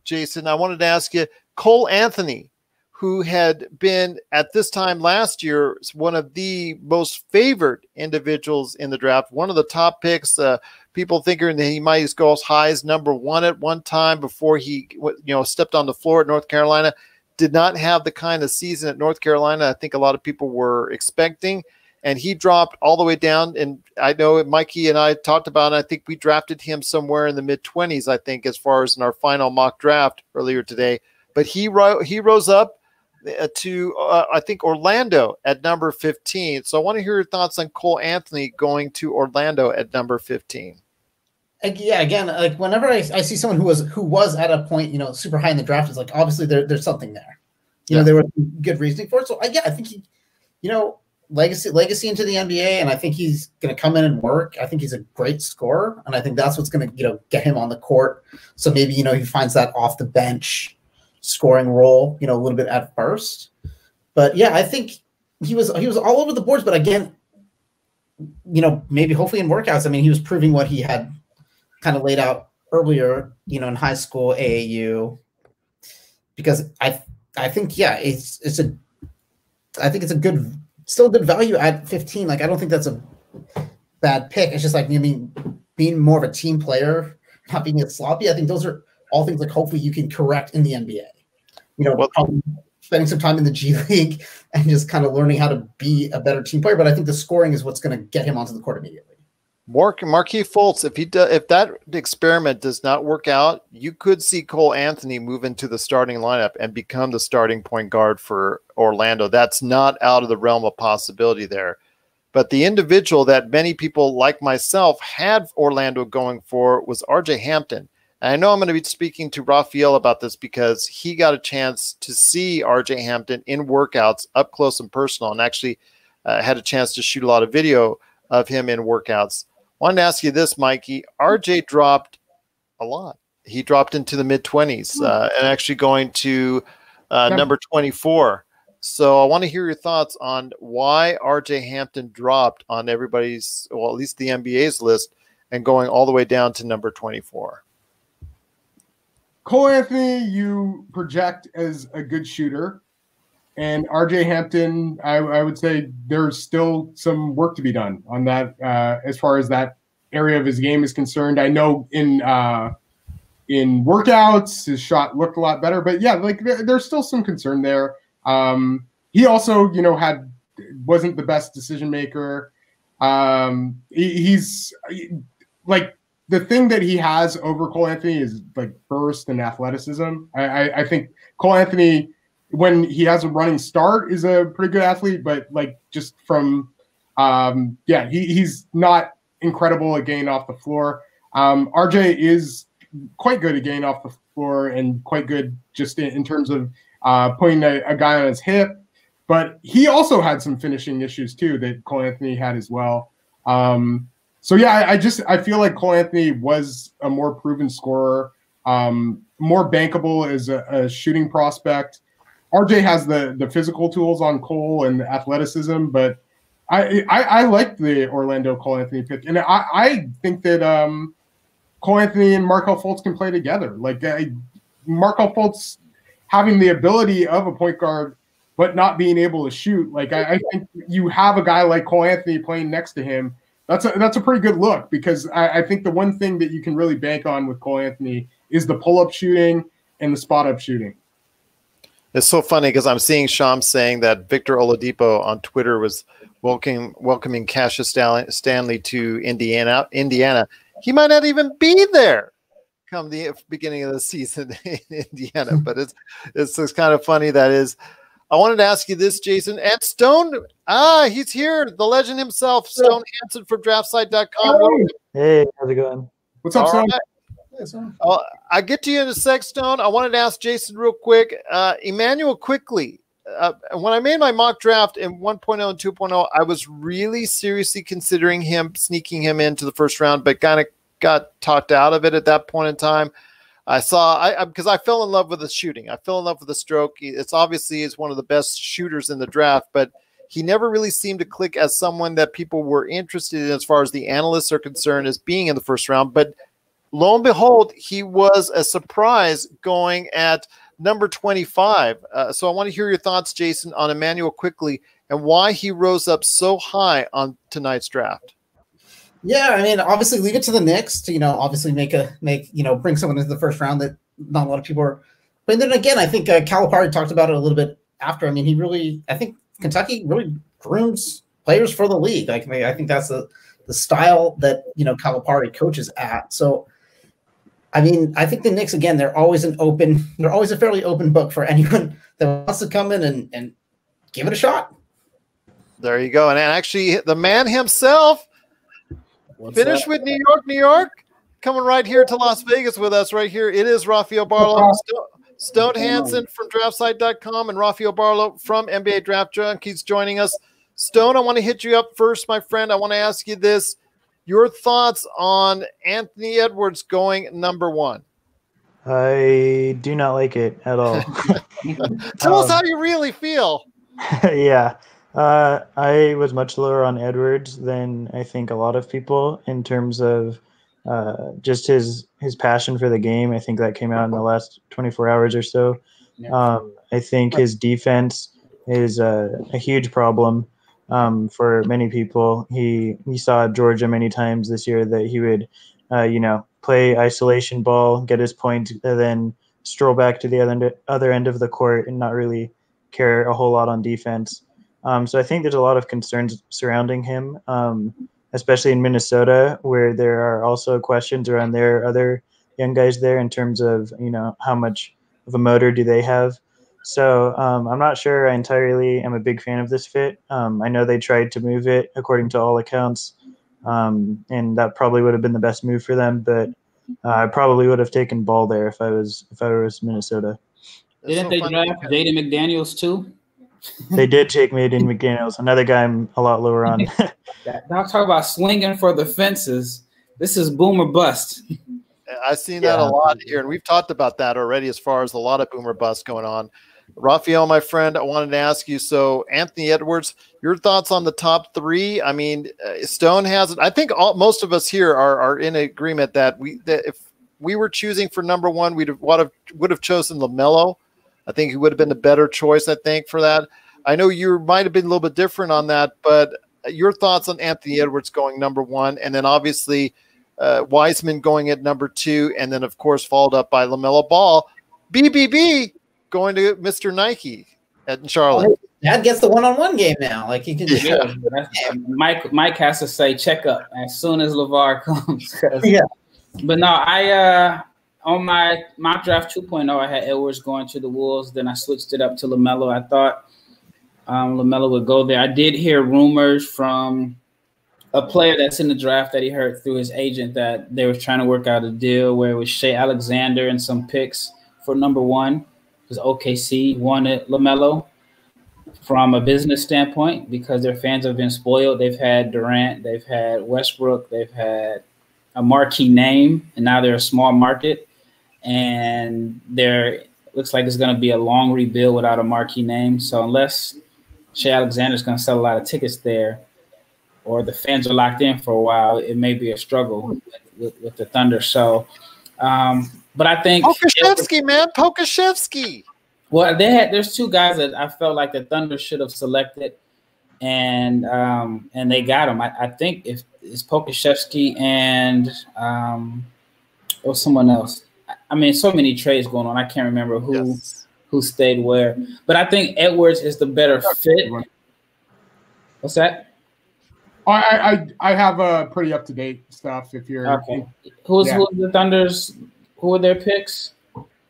Jason. I wanted to ask you, Cole Anthony, who had been at this time last year one of the most favored individuals in the draft, one of the top picks, people thinking that he might go as high as number 1 at one time before he, stepped on the floor at North Carolina. Did not have the kind of season at North Carolina I think a lot of people were expecting. And he dropped all the way down. And I know Mikey and I talked about it. I think we drafted him somewhere in the mid-20s, I think, as far as in our final mock draft earlier today. But he rose up to, I think, Orlando at number 15. So I want to hear your thoughts on Cole Anthony going to Orlando at number 15. Yeah, again, like whenever I see someone who was at a point, super high in the draft, it's like obviously there's something there. There was good reasoning for it. So I think he, legacy into the NBA, and I think he's going to come in and work. I think he's a great scorer, and I think that's what's going to get him on the court. So maybe he finds that off the bench scoring role, a little bit at first. But yeah, I think he was all over the boards. But again, maybe hopefully in workouts, I mean, he was proving what he had kind of laid out earlier, in high school AAU. Because I think it's a good. Still good value at 15. Like, I don't think that's a bad pick. It's just like, being more of a team player, not being as sloppy. I think those are all things like hopefully you can correct in the NBA. Spending some time in the G League and just kind of learning how to be a better team player. But I think the scoring is what's going to get him onto the court immediately. Markieff Fultz, if that experiment does not work out, you could see Cole Anthony move into the starting lineup and become the starting point guard for Orlando. That's not out of the realm of possibility there. But the individual that many people like myself had Orlando going for was RJ Hampton. And I know I'm going to be speaking to Rafael about this because he got a chance to see RJ Hampton in workouts up close and personal, and actually had a chance to shoot a lot of video of him in workouts. Wanted to ask you this, Mikey. RJ dropped a lot. He dropped into the mid-20s and actually going to number 24. So I want to hear your thoughts on why RJ Hampton dropped on everybody's, well, at least the NBA's list, and going all the way down to number 24. Cole Anthony, you project as a good shooter. And RJ Hampton, I would say there's still some work to be done on that as far as that area of his game is concerned. I know in workouts, his shot looked a lot better, but yeah, like there's still some concern there. He also, wasn't the best decision maker. He's like the thing that he has over Cole Anthony is like burst and athleticism. I think Cole Anthony, when he has a running start, is a pretty good athlete, but like just from he's not incredible at getting off the floor. RJ is quite good at getting off the floor and quite good just in terms of putting a guy on his hip, but he also had some finishing issues too that Cole Anthony had as well. So yeah, I feel like Cole Anthony was a more proven scorer, more bankable as a shooting prospect. RJ has the physical tools on Cole and the athleticism, but I like the Orlando Cole Anthony pick, and I think that Cole Anthony and Markelle Fultz can play together. Like Markelle Fultz having the ability of a point guard, but not being able to shoot. Like I think you have a guy like Cole Anthony playing next to him. That's a pretty good look, because I think the one thing that you can really bank on with Cole Anthony is the pull-up shooting and the spot-up shooting. It's so funny because I'm seeing Sham saying that Victor Oladipo on Twitter was welcoming Cassius Stanley to Indiana. He might not even be there come the beginning of the season in Indiana, but it's just kind of funny that is. I wanted to ask you this, Jason. And Stone, he's here, the legend himself, Stone Hansen from DraftSite.com. Hey, how's it going? What's up, Stone? Right. I'll get to you in a sec, Stone. I wanted to ask Jason real quick. Emmanuel, quickly. When I made my mock draft in 1.0 and 2.0, I was really seriously considering sneaking him into the first round, but kind of got talked out of it at that point in time. Because I fell in love with the shooting. I fell in love with the stroke. It's obviously is one of the best shooters in the draft, but he never really seemed to click as someone that people were interested in as far as the analysts are concerned as being in the first round. But lo and behold, he was a surprise going at number 25. So I want to hear your thoughts, Jason, on Emmanuel quickly and why he rose up so high on tonight's draft. Yeah, I mean, obviously leave it to the Knicks to, obviously bring someone into the first round that not a lot of people are. But then again, I think Calipari talked about it a little bit after. I mean, I think Kentucky really grooms players for the league. Like, I think that's the style that, Calipari coaches at. So, I mean, I think the Knicks, again, they're always a fairly open book for anyone that wants to come in and give it a shot. There you go. And actually, the man himself finished with New York, coming right here to Las Vegas with us right here. It is Rafael Barlowe, Stone Hansen from DraftSite.com, and Rafael Barlowe from NBA Draft Junkies joining us. Stone, I want to hit you up first, my friend. I want to ask you this. Your thoughts on Anthony Edwards going number 1? I do not like it at all. Tell us how you really feel. Yeah. I was much lower on Edwards than I think a lot of people in terms of just his passion for the game. I think that came out in the last 24 hours or so. Yeah. I think his defense is a huge problem for many people. He saw at Georgia many times this year that he would, play isolation ball, get his point, and then stroll back to the other end of the court and not really care a whole lot on defense. So I think there's a lot of concerns surrounding him, especially in Minnesota, where there are also questions around their other young guys there in terms of, how much of a motor do they have. So I'm not sure I entirely am a big fan of this fit. I know they tried to move it according to all accounts, and that probably would have been the best move for them. But I probably would have taken Ball there if I was Minnesota. Didn't they draft Jaden McDaniels too? They did take Jaden McDaniels, another guy I'm a lot lower on. I'll talk about swinging for the fences. This is boom or bust. I've seen that a lot here, and we've talked about that already as far as a lot of boom or bust going on. Rafael, my friend, I wanted to ask you, so Anthony Edwards, your thoughts on the top 3? I mean, Stone has it. I think most of us here are in agreement that if we were choosing for number 1, would have chosen LaMelo. I think he would have been a better choice, I think, for that. I know you might have been a little bit different on that, but your thoughts on Anthony Edwards going number 1, and then obviously Wiseman going at number 2, and then, of course, followed up by LaMelo Ball. BBB going to Mr. Nike in Charlotte. Dad gets the one-on-one game now. Like, he can Mike has to say check up as soon as LeVar comes. Yeah. But no, I on my mock draft 2.0, I had Edwards going to the Wolves. Then I switched it up to LaMelo. I thought LaMelo would go there. I did hear rumors from a player that's in the draft that he heard through his agent that they were trying to work out a deal where it was Shea Alexander and some picks for number 1 because OKC wanted LaMelo from a business standpoint because their fans have been spoiled. They've had Durant, they've had Westbrook, they've had a marquee name, and now they're a small market. And there looks like it's going to be a long rebuild without a marquee name. So unless Shea Alexander is going to sell a lot of tickets there, or the fans are locked in for a while, it may be a struggle with the Thunder. So, but I think Pokashevsky, man, Pokashevsky. Well, there's 2 guys that I felt like the Thunder should have selected, and they got them. I think if it's Pokashevsky and or someone else. I mean, so many trades going on. I can't remember who stayed where. But I think Edwards is the better fit. What's that? I have a pretty up to date stuff. If you're okay, who's the Thunder's? Who are their picks?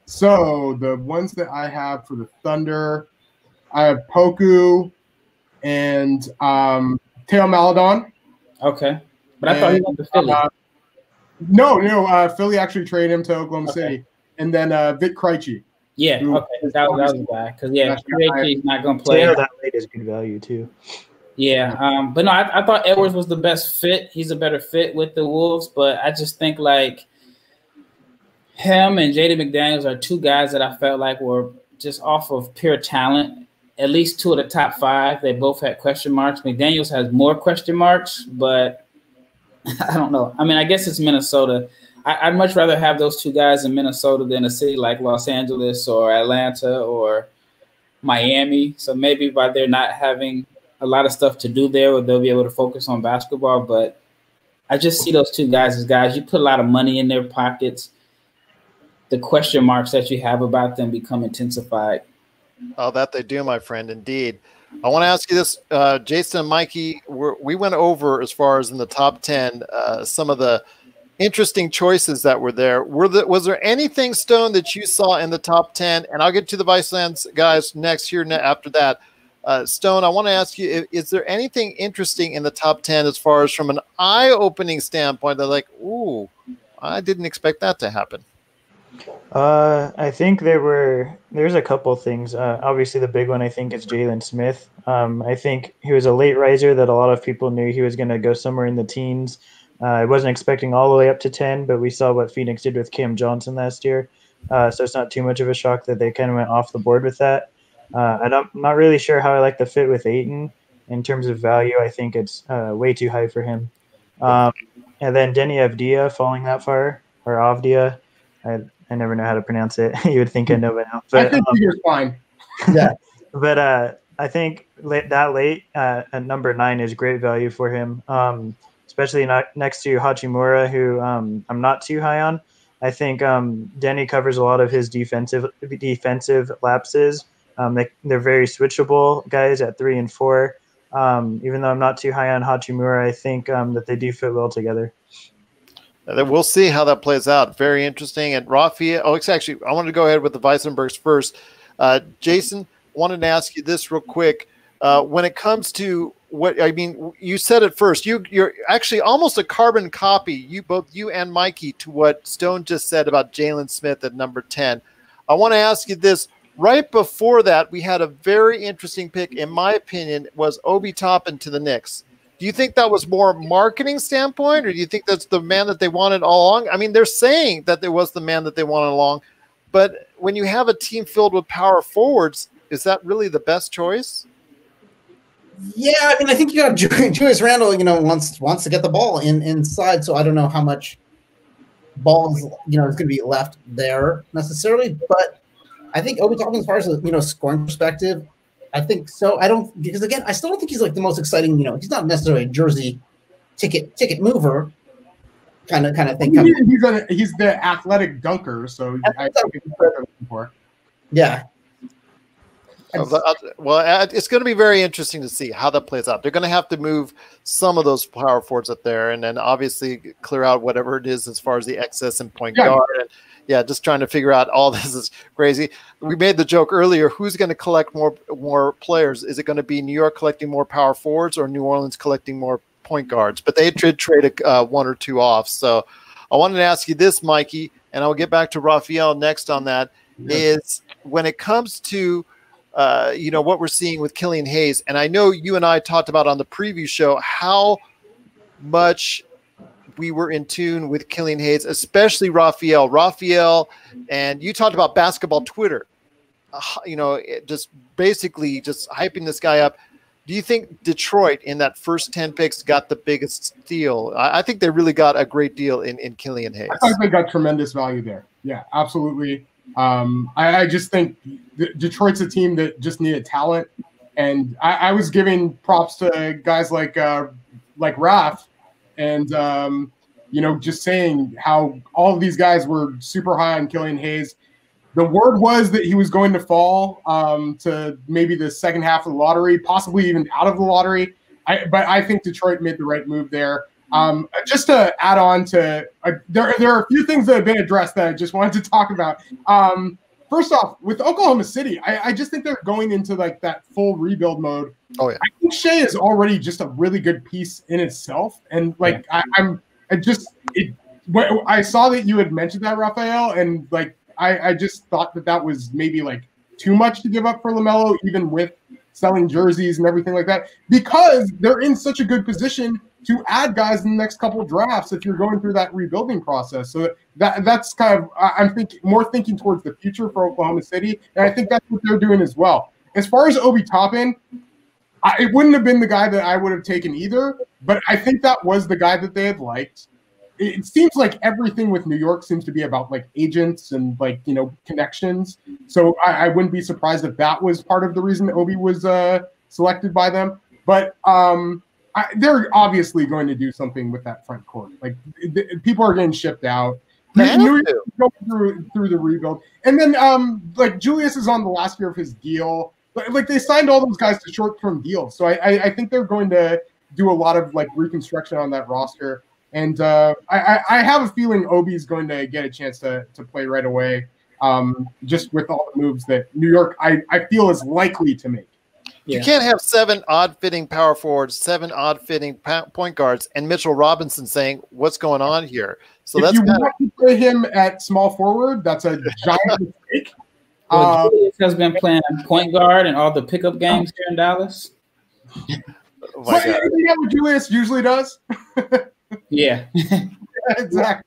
So the ones that I have for the Thunder, I have Poku and Teo Maledon. Okay, but I thought he went to Philly. No, Philly actually traded him to Oklahoma City, and then Vic Krejci. Yeah, okay, that was the guy. Because Krejci is not going to play. Yeah, that rate is good value too. Yeah, but no, I thought Edwards was the best fit. He's a better fit with the Wolves, but I just think like him and Jaden McDaniels are 2 guys that I felt like were just off of pure talent. At least 2 of the top 5, they both had question marks. McDaniels has more question marks, but I don't know. I mean, I guess it's Minnesota. I'd much rather have those 2 guys in Minnesota than a city like Los Angeles or Atlanta or Miami. So maybe by they're not having a lot of stuff to do there, they'll be able to focus on basketball. But I just see those two guys as guys. You put a lot of money in their pockets. The question marks that you have about them become intensified. Oh, that they do, my friend. Indeed. I want to ask you this, Jason and Mikey. We went over, as far as in the top 10, some of the interesting choices that were there. Was there anything, Stone, that you saw in the top 10? And I'll get to the Viseland guys next here after that. Stone, I want to ask you, is there anything interesting in the top 10 as far as from an eye-opening standpoint that, like, ooh, I didn't expect that to happen? I think there's a couple things. Obviously, the big one I think is Jalen Smith. I think he was a late riser that a lot of people knew he was going to go somewhere in the teens. I wasn't expecting all the way up to 10, but we saw what Phoenix did with Cam Johnson last year. So it's not too much of a shock that they kind of went off the board with that. I'm not really sure how I like the fit with Ayton in terms of value. I think it's way too high for him. And then Denny Avdia falling that far, or Avdia. I never know how to pronounce it. You would think I know by now. But, I think you're fine. Yeah. But I think that late at number 9 is great value for him, especially next to Hachimura, who I'm not too high on. I think Denny covers a lot of his defensive lapses. They're very switchable guys at 3 and 4. Even though I'm not too high on Hachimura, I think that they do fit well together. We'll see how that plays out. Very interesting. And Rafael, I wanted to go ahead with the Visenbergs first. Jason, wanted to ask you this real quick. When it comes to you said it first. You're actually almost a carbon copy, both you and Mikey, to what Stone just said about Jalen Smith at number 10. I want to ask you this. Right before that, we had a very interesting pick, in my opinion, was Obi Toppin to the Knicks. Do you think that was more marketing standpoint, or do you think that's the man that they wanted all along? I mean, they're saying that there was the man that they wanted along, but when you have a team filled with power forwards, is that really the best choice? Yeah, I mean, I think you got Julius Randle, wants to get the ball inside, so I don't know how much balls, is going to be left there necessarily, but I think Obi Toppin, as far as, scoring perspective, I think so. Because again, I still don't think he's like the most exciting. He's not necessarily a jersey ticket mover kind of thing. He's the athletic dunker, so I think he's what I'm looking for. Yeah. Well, it's going to be very interesting to see how that plays out. They're going to have to move some of those power forwards up there, and then obviously clear out whatever it is as far as the excess and point guard. And just trying to figure out all this is crazy. We made the joke earlier, who's going to collect more players? Is it going to be New York collecting more power forwards or New Orleans collecting more point guards? But they did trade one or two off. So I wanted to ask you this, Mikey, and I'll get back to Rafael next on that, is when it comes to what we're seeing with Killian Hayes, and I know you and I talked about on the preview show how much we were in tune with Killian Hayes, especially Rafael, and you talked about basketball Twitter, just basically just hyping this guy up. Do you think Detroit in that first 10 picks got the biggest steal? I think they really got a great deal in Killian Hayes. I think they got tremendous value there. Yeah, absolutely. I just think Detroit's a team that just needed talent, and I was giving props to guys like Raf, and just saying how all of these guys were super high on Killian Hayes. The word was that he was going to fall to maybe the second half of the lottery, possibly even out of the lottery. But I think Detroit made the right move there. Just to add on to there are a few things that have been addressed that I just wanted to talk about. First off, with Oklahoma City, I just think they're going into like that full rebuild mode. Oh yeah, I think Shea is already just a really good piece in itself, and like I saw that you had mentioned that, Rafael, and like I just thought that was maybe like too much to give up for LaMelo, even with selling jerseys and everything like that, because they're in such a good position to add guys in the next couple of drafts if you're going through that rebuilding process. So that's kind of, I'm thinking towards the future for Oklahoma City, and I think that's what they're doing as well. As far as Obi Toppin, it wouldn't have been the guy that I would have taken either, but I think that was the guy that they had liked. It seems like everything with New York seems to be about like agents and like, connections. So I wouldn't be surprised if that was part of the reason Obi was selected by them. But they're obviously going to do something with that front court. Like people are getting shipped out. They have New York to. is going through the rebuild, and then like Julius is on the last year of his deal. Like they signed all those guys to short-term deals, so I think they're going to do a lot of like reconstruction on that roster. And I have a feeling Obi's going to get a chance to play right away, just with all the moves that New York I feel is likely to make. You can't have 7 odd-fitting power forwards, 7 odd-fitting point guards, and Mitchell Robinson saying, "What's going on here?" So if that's you want to play him at small forward, that's a giant mistake. Well, Julius has been playing point guard in all the pickup games here in Dallas. Oh But you know what Julius usually does? Yeah. Exactly.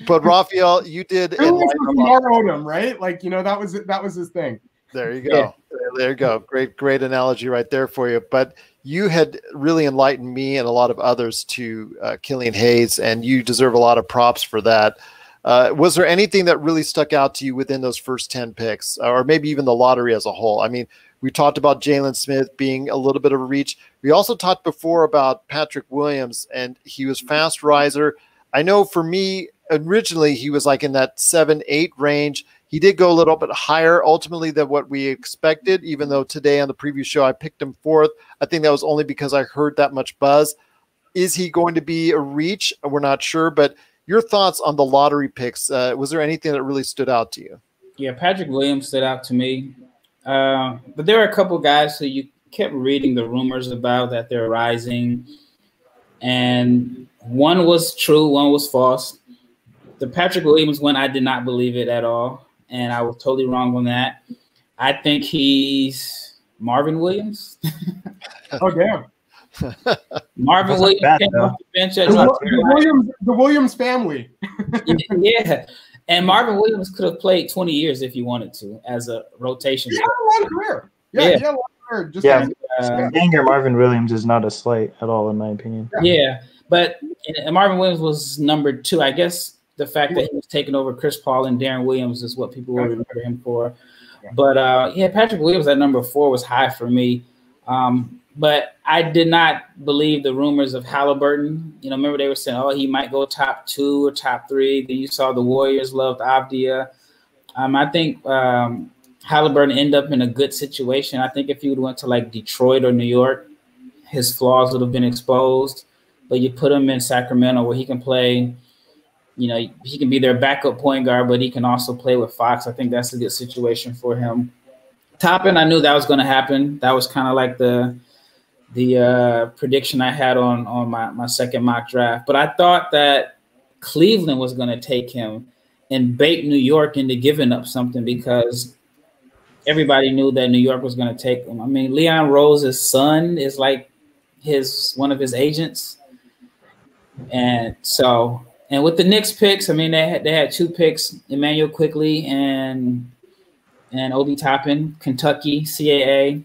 But Rafael, you did Julius was Lamar Odom, right? Like, you know, that was his thing. There you go. Yeah. There you go. Great analogy right there for you. But you had really enlightened me and a lot of others to Killian Hayes, and you deserve a lot of props for that. Was there anything that really stuck out to you within those first 10 picks, or maybe even the lottery as a whole? I mean, we talked about Jalen Smith being a little bit of a reach. We also talked before about Patrick Williams, and he was fast riser. I know for me, originally he was like in that 7-8 range. He did go a little bit higher ultimately than what we expected, even though today on the preview show I picked him 4th. I think that was only because I heard that much buzz. Is he going to be a reach? We're not sure, but your thoughts on the lottery picks, was there anything that really stood out to you? Yeah, Patrick Williams stood out to me. But there were a couple guys who you kept reading the rumors about that they're rising. And one was true, one was false. The Patrick Williams one, I did not believe it at all. And I was totally wrong on that. I think he's Marvin Williams. Oh, damn. Marvin Williams came off the bench at the Williams family. Yeah. And Marvin Williams could have played 20 years if he wanted to as a rotation. He had a long career. Yeah, he had a long career. Just being your Marvin Williams is not a slight at all, in my opinion. Yeah, but Marvin Williams was number 2. I guess the fact that he was taking over Chris Paul and Darren Williams is what people will remember him for. But, Patrick Williams at number 4 was high for me. But I did not believe the rumors of Halliburton. You know, remember they were saying, oh, he might go top 2 or top 3. Then you saw the Warriors loved Avdia. I think Halliburton ended up in a good situation. I think if he would have went to like Detroit or New York, his flaws would have been exposed. But you put him in Sacramento where he can play, you know, he can be their backup point guard, but he can also play with Fox. I think that's a good situation for him. Toppin, I knew that was going to happen. That was kind of like the prediction I had on my second mock draft. But I thought that Cleveland was going to take him and bait New York into giving up something because everybody knew that New York was going to take him. I mean, Leon Rose's son is like one of his agents. And with the Knicks picks, I mean, they had 2 picks, Emmanuel Quickley and Obi Toppin, Kentucky, CAA.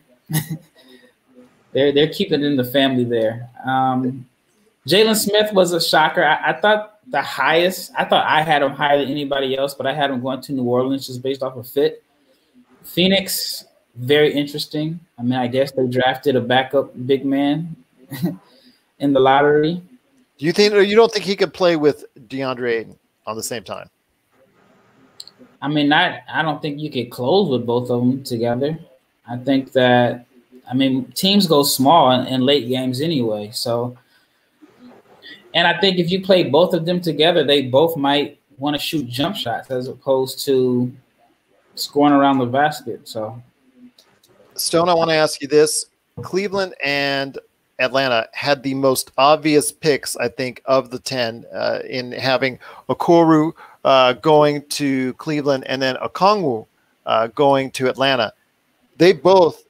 They're keeping it in the family there. Jalen Smith was a shocker. I thought I had him higher than anybody else, but I had him going to New Orleans just based off of fit. Phoenix, very interesting. I mean, I guess they drafted a backup big man in the lottery. Do you think, or you don't think he could play with DeAndre Ayton on the same time? I mean, I don't think you could close with both of them together. I think that, I mean, teams go small in late games anyway. So, and I think if you play both of them together, they both might want to shoot jump shots as opposed to scoring around the basket. So, Stone, I want to ask you this. Cleveland and Atlanta had the most obvious picks, I think, of the 10 in having Okoro going to Cleveland and then Okongwu going to Atlanta. They both,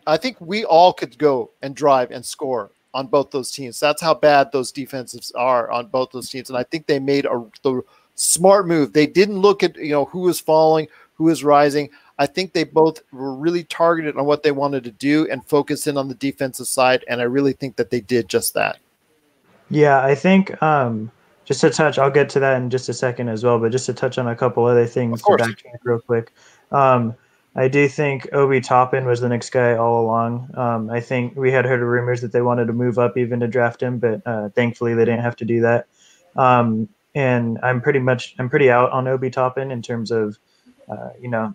I think we all could go and drive and score on both those teams. That's how bad those defenses are on both those teams. And I think they made the smart move. They didn't look at, you know, who was falling, who was rising. I think they both were really targeted on what they wanted to do and focus in on the defensive side. And I really think that they did just that. Yeah, I think just to touch, I'll get to that in just a second as well, but just to touch on a couple other things to backtrack real quick. I I do think Obi Toppin was the next guy all along. I think we had heard rumors that they wanted to move up even to draft him, but thankfully they didn't have to do that. And I'm pretty out on Obi Toppin in terms of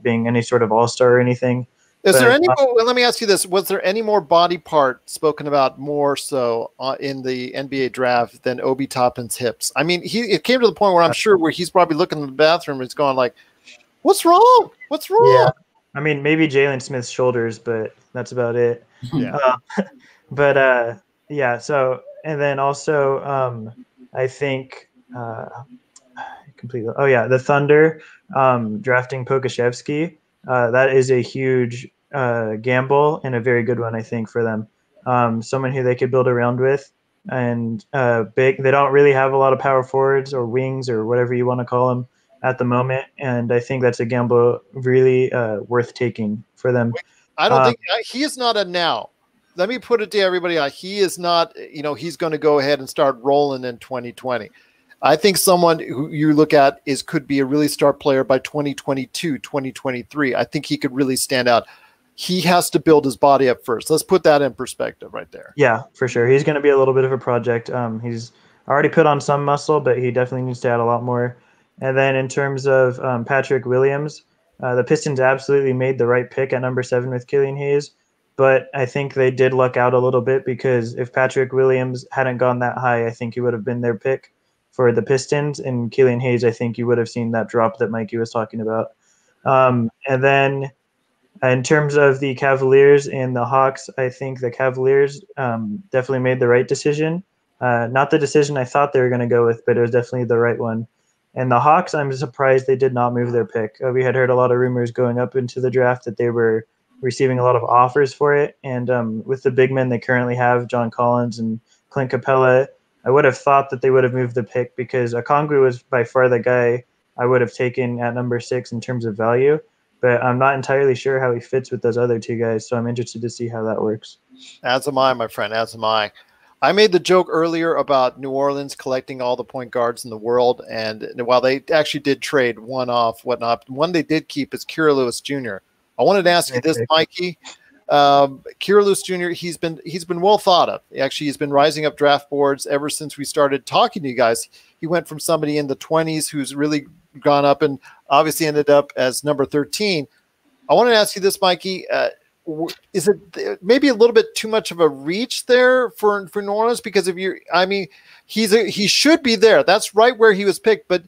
being any sort of all-star or anything. Is there any? Let me ask you this: was there any more body part spoken about more so in the NBA draft than Obi Toppin's hips? I mean, it came to the point where I'm sure where he's probably looking in the bathroom and he's going like, "What's wrong? What's wrong?" Yeah, I mean, maybe Jalen Smith's shoulders, but that's about it. Yeah. Yeah. So, and then also, I think completely. Oh yeah, the Thunder drafting Pokashevsky. That is a huge gamble and a very good one, I think, for them. Someone who they could build around with, and big. They don't really have a lot of power forwards or wings or whatever you want to call them at the moment, and I think that's a gamble really worth taking for them. I don't think he is not a now. Let me put it to everybody. He is not. He's going to go ahead and start rolling in 2020. I think someone who you look at could be a really star player by 2022, 2023. I think he could really stand out. He has to build his body up first. Let's put that in perspective right there. Yeah, for sure. He's going to be a little bit of a project. He's already put on some muscle, but he definitely needs to add a lot more. And then in terms of Patrick Williams, the Pistons absolutely made the right pick at number 7 with Killian Hayes. But I think they did luck out a little bit because if Patrick Williams hadn't gone that high, I think he would have been their pick for the Pistons, and Killian Hayes, I think you would have seen that drop that Mikey was talking about. And then in terms of the Cavaliers and the Hawks, I think the Cavaliers definitely made the right decision. Not the decision I thought they were going to go with, but it was definitely the right one. And the Hawks, I'm surprised they did not move their pick. We had heard a lot of rumors going up into the draft that they were receiving a lot of offers for it. And with the big men they currently have, John Collins and Clint Capella, I would have thought that they would have moved the pick because Okongwu was by far the guy I would have taken at number 6 in terms of value. But I'm not entirely sure how he fits with those other two guys, so I'm interested to see how that works. As am I, my friend, as am I. I made the joke earlier about New Orleans collecting all the point guards in the world, and while they actually did trade one off, whatnot, one they did keep is Kira Lewis Jr. I wanted to ask you this, Mikey. Kira Lewis Jr., he's been well thought of. Actually, he's been rising up draft boards ever since we started talking to you guys. He went from somebody in the 20s who's really gone up and obviously ended up as number 13. I want to ask you this, Mikey. Is it maybe a little bit too much of a reach there for New Orleans? Because he should be there. That's right where he was picked. But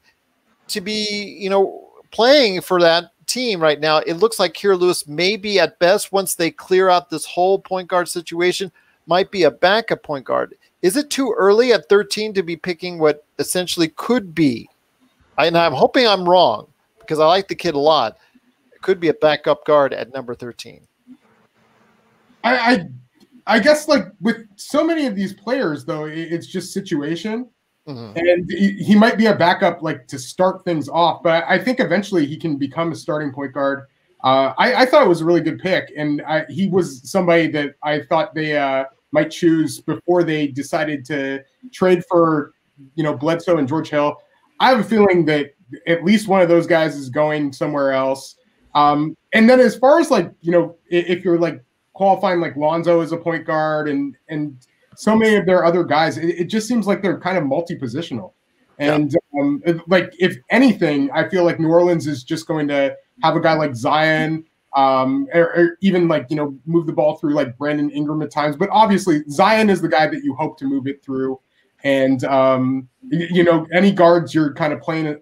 to be, playing for that team right now, it looks like Kira Lewis maybe at best, once they clear out this whole point guard situation, might be a backup point guard. Is it too early at 13 to be picking what essentially could be? And I'm hoping I'm wrong because I like the kid a lot. It could be a backup guard at number 13. I guess like with so many of these players, though, it's just situation. Mm-hmm. And he might be a backup like to start things off, but I think eventually he can become a starting point guard. I thought it was a really good pick, and he was somebody that I thought they might choose before they decided to trade for Bledsoe and George Hill. I have a feeling that at least one of those guys is going somewhere else. And then as far as if you're like qualifying like Lonzo as a point guard and so many of their other guys, it just seems like they're kind of multi-positional. And if anything, I feel like New Orleans is just going to have a guy like Zion, or even move the ball through like Brandon Ingram at times. But obviously Zion is the guy that you hope to move it through. And, any guards you're kind of playing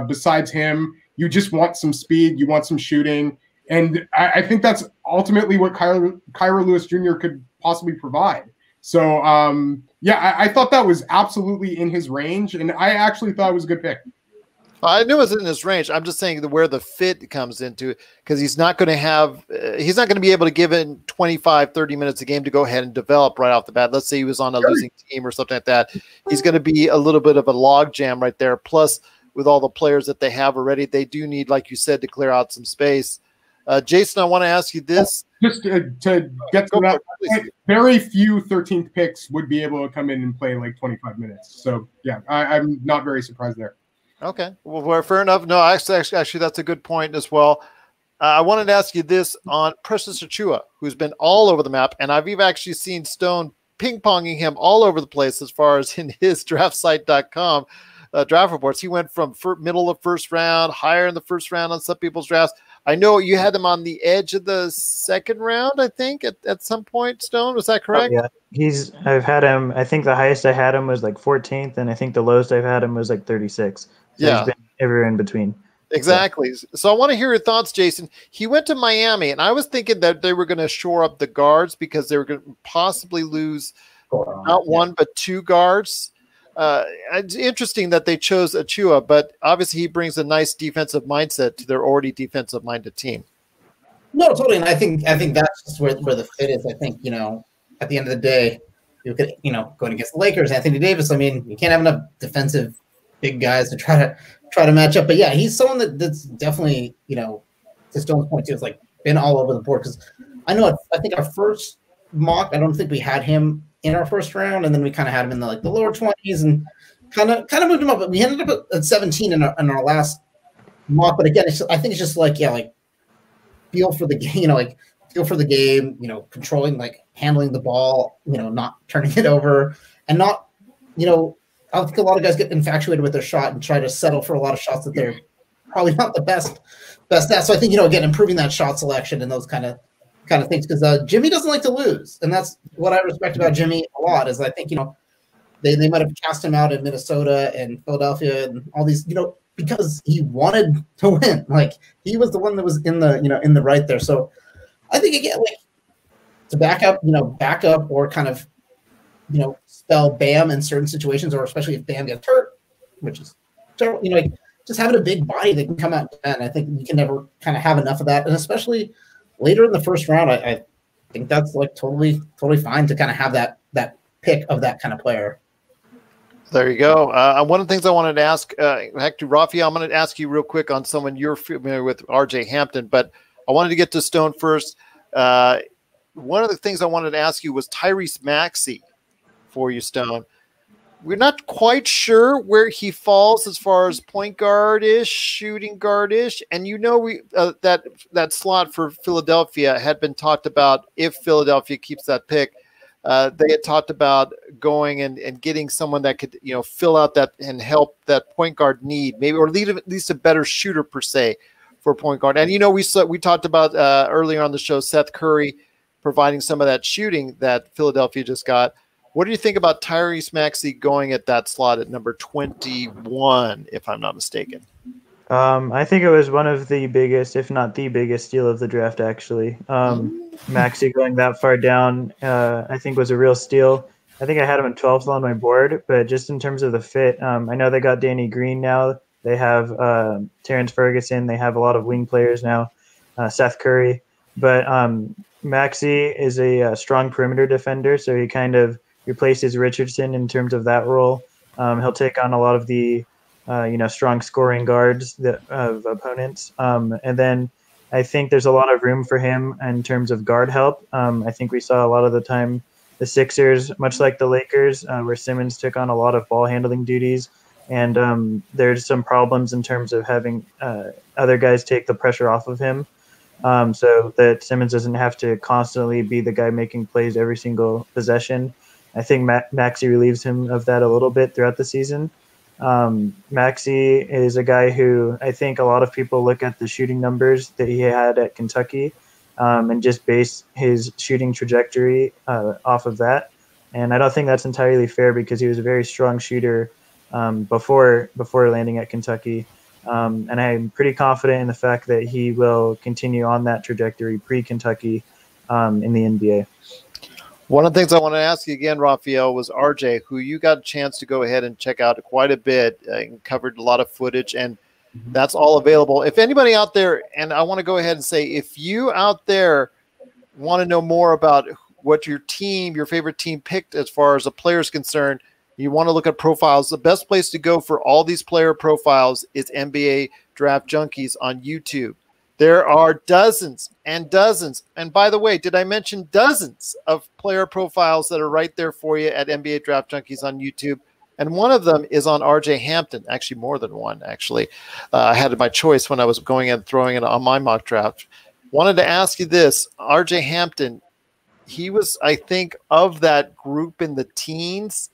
besides him, you just want some speed, you want some shooting. And I think that's ultimately what Kira Lewis Jr. could possibly provide. So, I thought that was absolutely in his range, and I actually thought it was a good pick. I knew it was in his range. I'm just saying where the fit comes into it, because he's not going to be able to give in 25, 30 minutes a game to go ahead and develop right off the bat. Let's say he was on a losing team or something like that. He's going to be a little bit of a log jam right there. Plus, with all the players that they have already, they do need, like you said, to clear out some space. Jason, I want to ask you this. Just to get to that point, very few 13th picks would be able to come in and play like 25 minutes. So, yeah, I'm not very surprised there. Okay. Well, fair enough. No, actually, that's a good point as well. I wanted to ask you this on Precious Achiuwa, who's been all over the map, and I've even actually seen Stone ping-ponging him all over the place as far as in his draftsite.com draft reports. He went from middle of first round, higher in the first round on some people's drafts. I know you had him on the edge of the second round, I think, at some point, Stone. Was that correct? Oh, yeah. I've had him, I think the highest I had him was like 14th, and I think the lowest I've had him was like 36. So he's been everywhere in between. Exactly. So I want to hear your thoughts, Jason. He went to Miami, and I was thinking that they were going to shore up the guards because they were going to possibly lose not one but two guards. It's interesting that they chose Achiuwa, but obviously he brings a nice defensive mindset to their already defensive-minded team. No, totally, and I think that's just where the fit is. I think, at the end of the day, you could, going against the Lakers, Anthony Davis. I mean, you can't have enough defensive big guys to try to match up. But yeah, he's someone that's definitely, to Stone's point too, it's like been all over the board. Because I think our first mock, I don't think we had him in our first round, and then we kind of had him in the lower 20s and kind of moved him up. But we ended up at 17 in our last mock. But again, I think it's just feel for the game, feel for the game, controlling, handling the ball, not turning it over, and not, I think a lot of guys get infatuated with their shot and try to settle for a lot of shots that they're probably not the best at. So I think, again, improving that shot selection and those kind of things, because Jimmy doesn't like to lose, and that's what I respect about Jimmy a lot. Is I think they might have cast him out in Minnesota and Philadelphia and all these, because he wanted to win. He was the one that was in the right there. So I think, again, to back up or kind of, spell Bam in certain situations, or especially if Bam gets hurt, which is terrible, just having a big body that can come out. And I think you can never kind of have enough of that. And especially later in the first round, I think that's totally fine to kind of have that pick of that kind of player. There you go. One of the things I wanted to ask, actually, Rafael, I'm going to ask you real quick on someone you're familiar with, RJ Hampton, but I wanted to get to Stone first. One of the things I wanted to ask you was Tyrese Maxey for you, Stone. We're not quite sure where he falls as far as point guard-ish, shooting guard-ish, and we that slot for Philadelphia had been talked about. If Philadelphia keeps that pick, they had talked about going and getting someone that could, fill out that and help that point guard need, maybe, or at least a better shooter per se for point guard. And we talked about earlier on the show Seth Curry providing some of that shooting that Philadelphia just got. What do you think about Tyrese Maxey going at that slot at number 21, if I'm not mistaken? I think it was one of the biggest, if not the biggest, steal of the draft, actually. Maxey going that far down, I think, was a real steal. I think I had him in 12th on my board, but just in terms of the fit, I know they got Danny Green now. They have Terrence Ferguson. They have a lot of wing players now, Seth Curry. But Maxey is a strong perimeter defender, so he kind of replaces Richardson in terms of that role. He'll take on a lot of the strong scoring guards of opponents. And then I think there's a lot of room for him in terms of guard help. I think we saw a lot of the time the Sixers, much like the Lakers, where Simmons took on a lot of ball handling duties. And there's some problems in terms of having other guys take the pressure off of him, so that Simmons doesn't have to constantly be the guy making plays every single possession. I think Maxey relieves him of that a little bit throughout the season. Maxey is a guy who I think a lot of people look at the shooting numbers that he had at Kentucky and just base his shooting trajectory off of that. And I don't think that's entirely fair, because he was a very strong shooter before landing at Kentucky. And I'm pretty confident in the fact that he will continue on that trajectory pre-Kentucky in the NBA. One of the things I want to ask you again, Rafael, was RJ, who you got a chance to go ahead and check out quite a bit, and covered a lot of footage, and that's all available. If anybody out there, and I want to go ahead and say, if you out there want to know more about what your favorite team picked as far as a player is concerned, you want to look at profiles, the best place to go for all these player profiles is NBA Draft Junkies on YouTube. There are dozens and dozens. And by the way, did I mention dozens of player profiles that are right there for you at NBA Draft Junkies on YouTube? And one of them is on RJ Hampton, actually more than one, actually. I had my choice when I was going and throwing it on my mock draft. Wanted to ask you this, RJ Hampton, he was, I think, of that group in the teens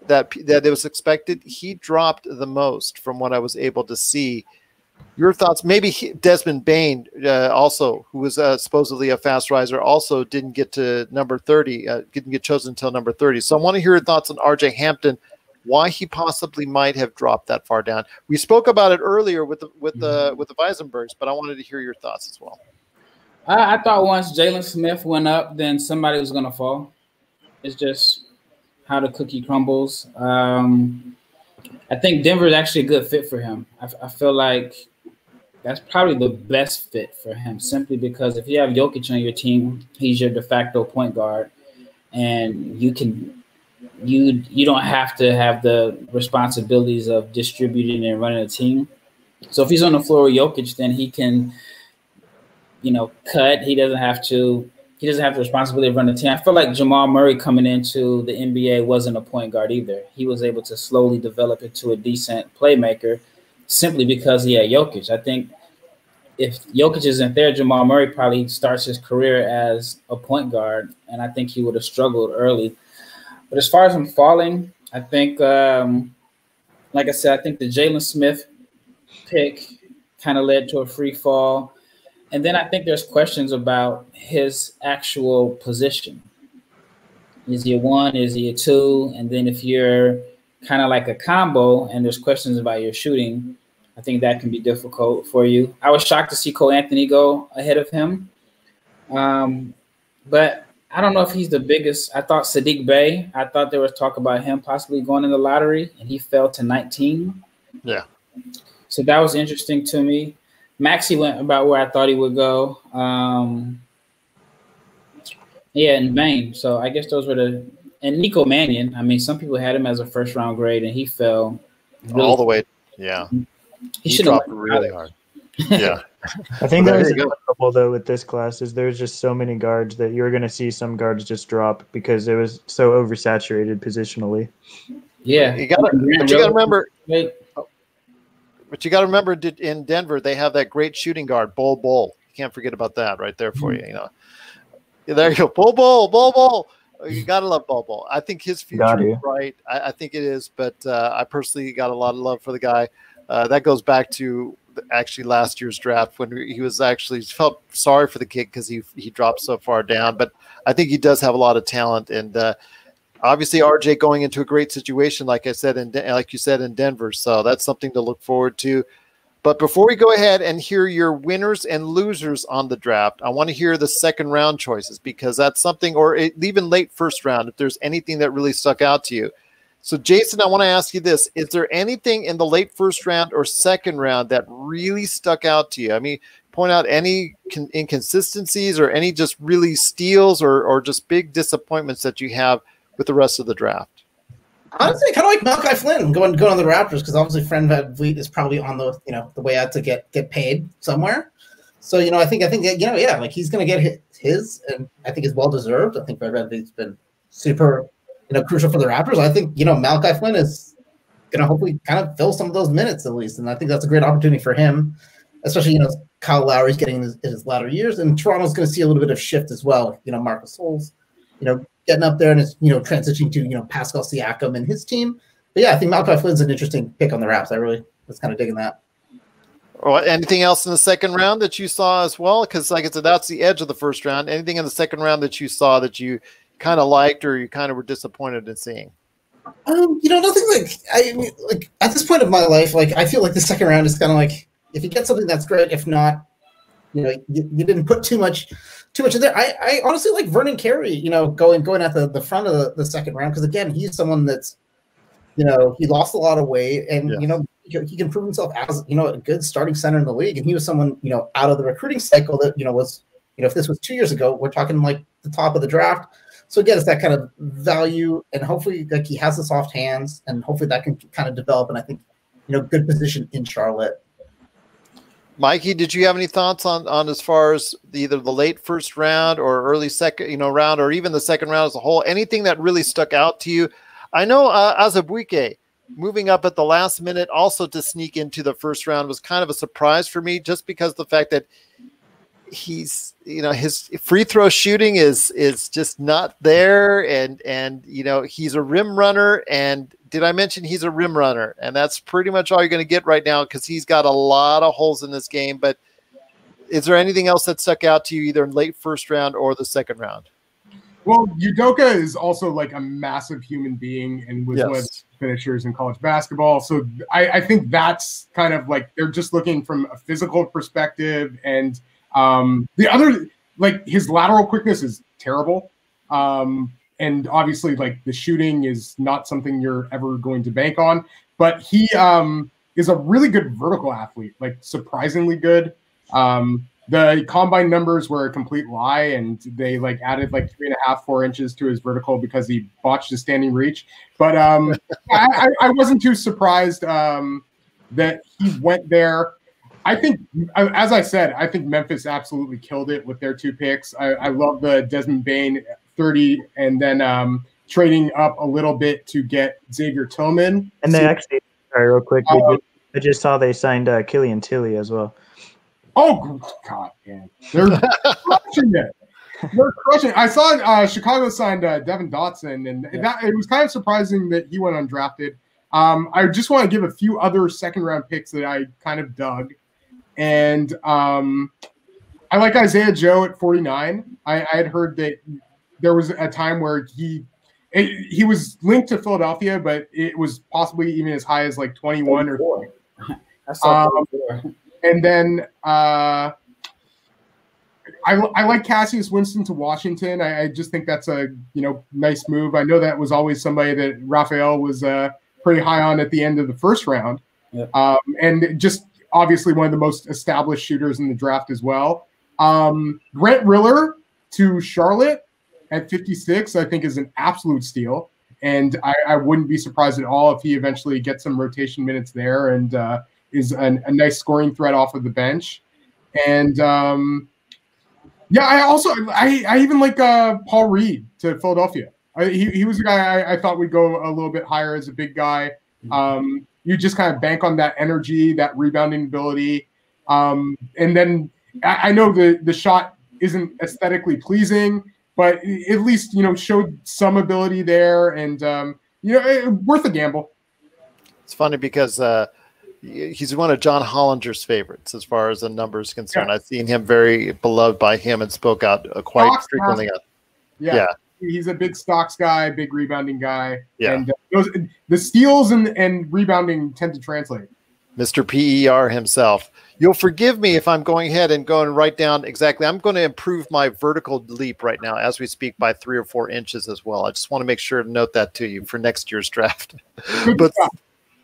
that it was expected, he dropped the most from what I was able to see. Your thoughts? Maybe Desmond Baines, also, who was supposedly a fast riser, also didn't get to number 30, didn't get chosen until number 30. So I want to hear your thoughts on RJ Hampton, why he possibly might have dropped that far down. We spoke about it earlier with the Visenbergs, but I wanted to hear your thoughts as well. I thought once Jalen Smith went up, then somebody was going to fall. It's just how the cookie crumbles. I think Denver is actually a good fit for him. I feel like that's probably the best fit for him, simply because if you have Jokic on your team, he's your de facto point guard, and you don't have to have the responsibilities of distributing and running a team. So if he's on the floor with Jokic, then he can, cut. He doesn't have the responsibility of running the team. I feel like Jamal Murray coming into the NBA wasn't a point guard either. He was able to slowly develop into a decent playmaker simply because he had Jokic. I think if Jokic isn't there, Jamal Murray probably starts his career as a point guard, and I think he would have struggled early. But as far as him falling, I think, like I said, I think the Jalen Smith pick kind of led to a free fall. And then I think there's questions about his actual position. Is he a 1? Is he a 2? And then if you're kind of like a combo and there's questions about your shooting, I think that can be difficult for you. I was shocked to see Cole Anthony go ahead of him. But I don't know if he's the biggest. I thought Sadiq Bey, I thought there was talk about him possibly going in the lottery, and he fell to 19. Yeah. So that was interesting to me. Maxey went about where I thought he would go. And Baines. So I guess those were and Nico Mannion. I mean, some people had him as a first-round grade, and he fell all the way. Yeah. He dropped really hard. Yeah. I think that was the trouble, though, with this class is there's just so many guards that you're going to see some guards just drop because it was so oversaturated positionally. Yeah. You got to remember. But you got to remember, in Denver, they have that great shooting guard, Bol. You can't forget about that right there for you. There you go, Bol. You got to love Bol. I think his future is bright. I think it is, but I personally got a lot of love for the guy. That goes back to actually last year's draft when he was actually felt sorry for the kid because he dropped so far down. But I think he does have a lot of talent, and obviously RJ going into a great situation, like I said, like you said, in Denver. So that's something to look forward to. But before we go ahead and hear your winners and losers on the draft, I want to hear the second round choices because that's something, or even late first round, if there's anything that really stuck out to you. So, Jason, I want to ask you this. Is there anything in the late first round or second round that really stuck out to you? I mean, point out any inconsistencies or any just really steals or just big disappointments that you have with the rest of the draft. Honestly, kind of like Malachi Flynn going on the Raptors because obviously Fred VanVleet is probably on the the way out to get paid somewhere. So I think like he's going to get his, and I think it's well deserved. I think Fred VanVleet's been super crucial for the Raptors. I think Malachi Flynn is going to hopefully kind of fill some of those minutes at least, and I think that's a great opportunity for him, especially Kyle Lowry's getting in his latter years, and Toronto's going to see a little bit of shift as well. Marcus Holes, getting up there and is transitioning to Pascal Siakam and his team. But yeah, I think Malachi Flynn's an interesting pick on the Raps. I really was kind of digging that. Or anything else in the second round that you saw as well? Because like I said, that's the edge of the first round. Anything in the second round that you saw that you kind of liked or you kind of were disappointed in seeing? Nothing like at this point of my life, like I feel like the second round is kind of like if you get something that's great, if not, you didn't put too much in there. I honestly like Vernon Carey, going at the front of the second round because again, he's someone that's he lost a lot of weight and he can prove himself as a good starting center in the league, and he was someone out of the recruiting cycle that was if this was 2 years ago, we're talking like the top of the draft. So again, it's that kind of value, and hopefully, like he has the soft hands, and hopefully that can kind of develop. And I think, good position in Charlotte. Mikey, did you have any thoughts on as far as either the late first round or early second, round, or even the second round as a whole? Anything that really stuck out to you? I know Azubuike moving up at the last minute also to sneak into the first round was kind of a surprise for me, just because the fact that he's, his free throw shooting is just not there. And, he's a rim runner. And did I mention he's a rim runner? And that's pretty much all you're going to get right now, because he's got a lot of holes in this game. But is there anything else that stuck out to you either in late first round or the second round? Well, Udoka is also like a massive human being and was one of the finishers in college basketball. So I think that's kind of like they're just looking from a physical perspective. And the other, like his lateral quickness is terrible. And obviously like the shooting is not something you're ever going to bank on. But he is a really good vertical athlete, like surprisingly good. The combine numbers were a complete lie, and they like added like 3.5, 4 inches to his vertical because he botched his standing reach. But I wasn't too surprised that he went there. I think, as I said, I think Memphis absolutely killed it with their 2 picks. I love the Desmond Bain 30, and then trading up a little bit to get Xavier Tillman. And they actually, sorry, real quick, I just saw they signed Killian Tilly as well. Oh, God, man. They're crushing it. They're crushing it. I saw Chicago signed Devin Dotson, and it was kind of surprising that he went undrafted. I just want to give a few other second-round picks that I kind of dug. And I like Isaiah Joe at 49. I had heard that there was a time where he was linked to Philadelphia, but it was possibly even as high as like 21 or 4. I saw 24. And then I like Cassius Winston to Washington. I just think that's a nice move. I know that was always somebody that Rafael was pretty high on at the end of the first round. Yep. And just obviously one of the most established shooters in the draft as well. Grant Riller to Charlotte at 56, I think is an absolute steal. And I wouldn't be surprised at all if he eventually gets some rotation minutes there and is a nice scoring threat off of the bench. And I even like Paul Reed to Philadelphia. He was a guy I thought would go a little bit higher as a big guy. You just kind of bank on that energy, that rebounding ability. And then I know the shot isn't aesthetically pleasing, but at least, showed some ability there, and, worth a gamble. It's funny because he's one of John Hollinger's favorites as far as the numbers concerned. Yeah. I've seen him very beloved by him and spoke out quite Stocks frequently. Yeah. He's a big stocks guy, big rebounding guy. Yeah. And the steals and rebounding tend to translate. Mr. PER himself. You'll forgive me if I'm going ahead and going right down exactly. I'm going to improve my vertical leap right now as we speak by 3 or 4 inches as well. I just want to make sure to note that to you for next year's draft. But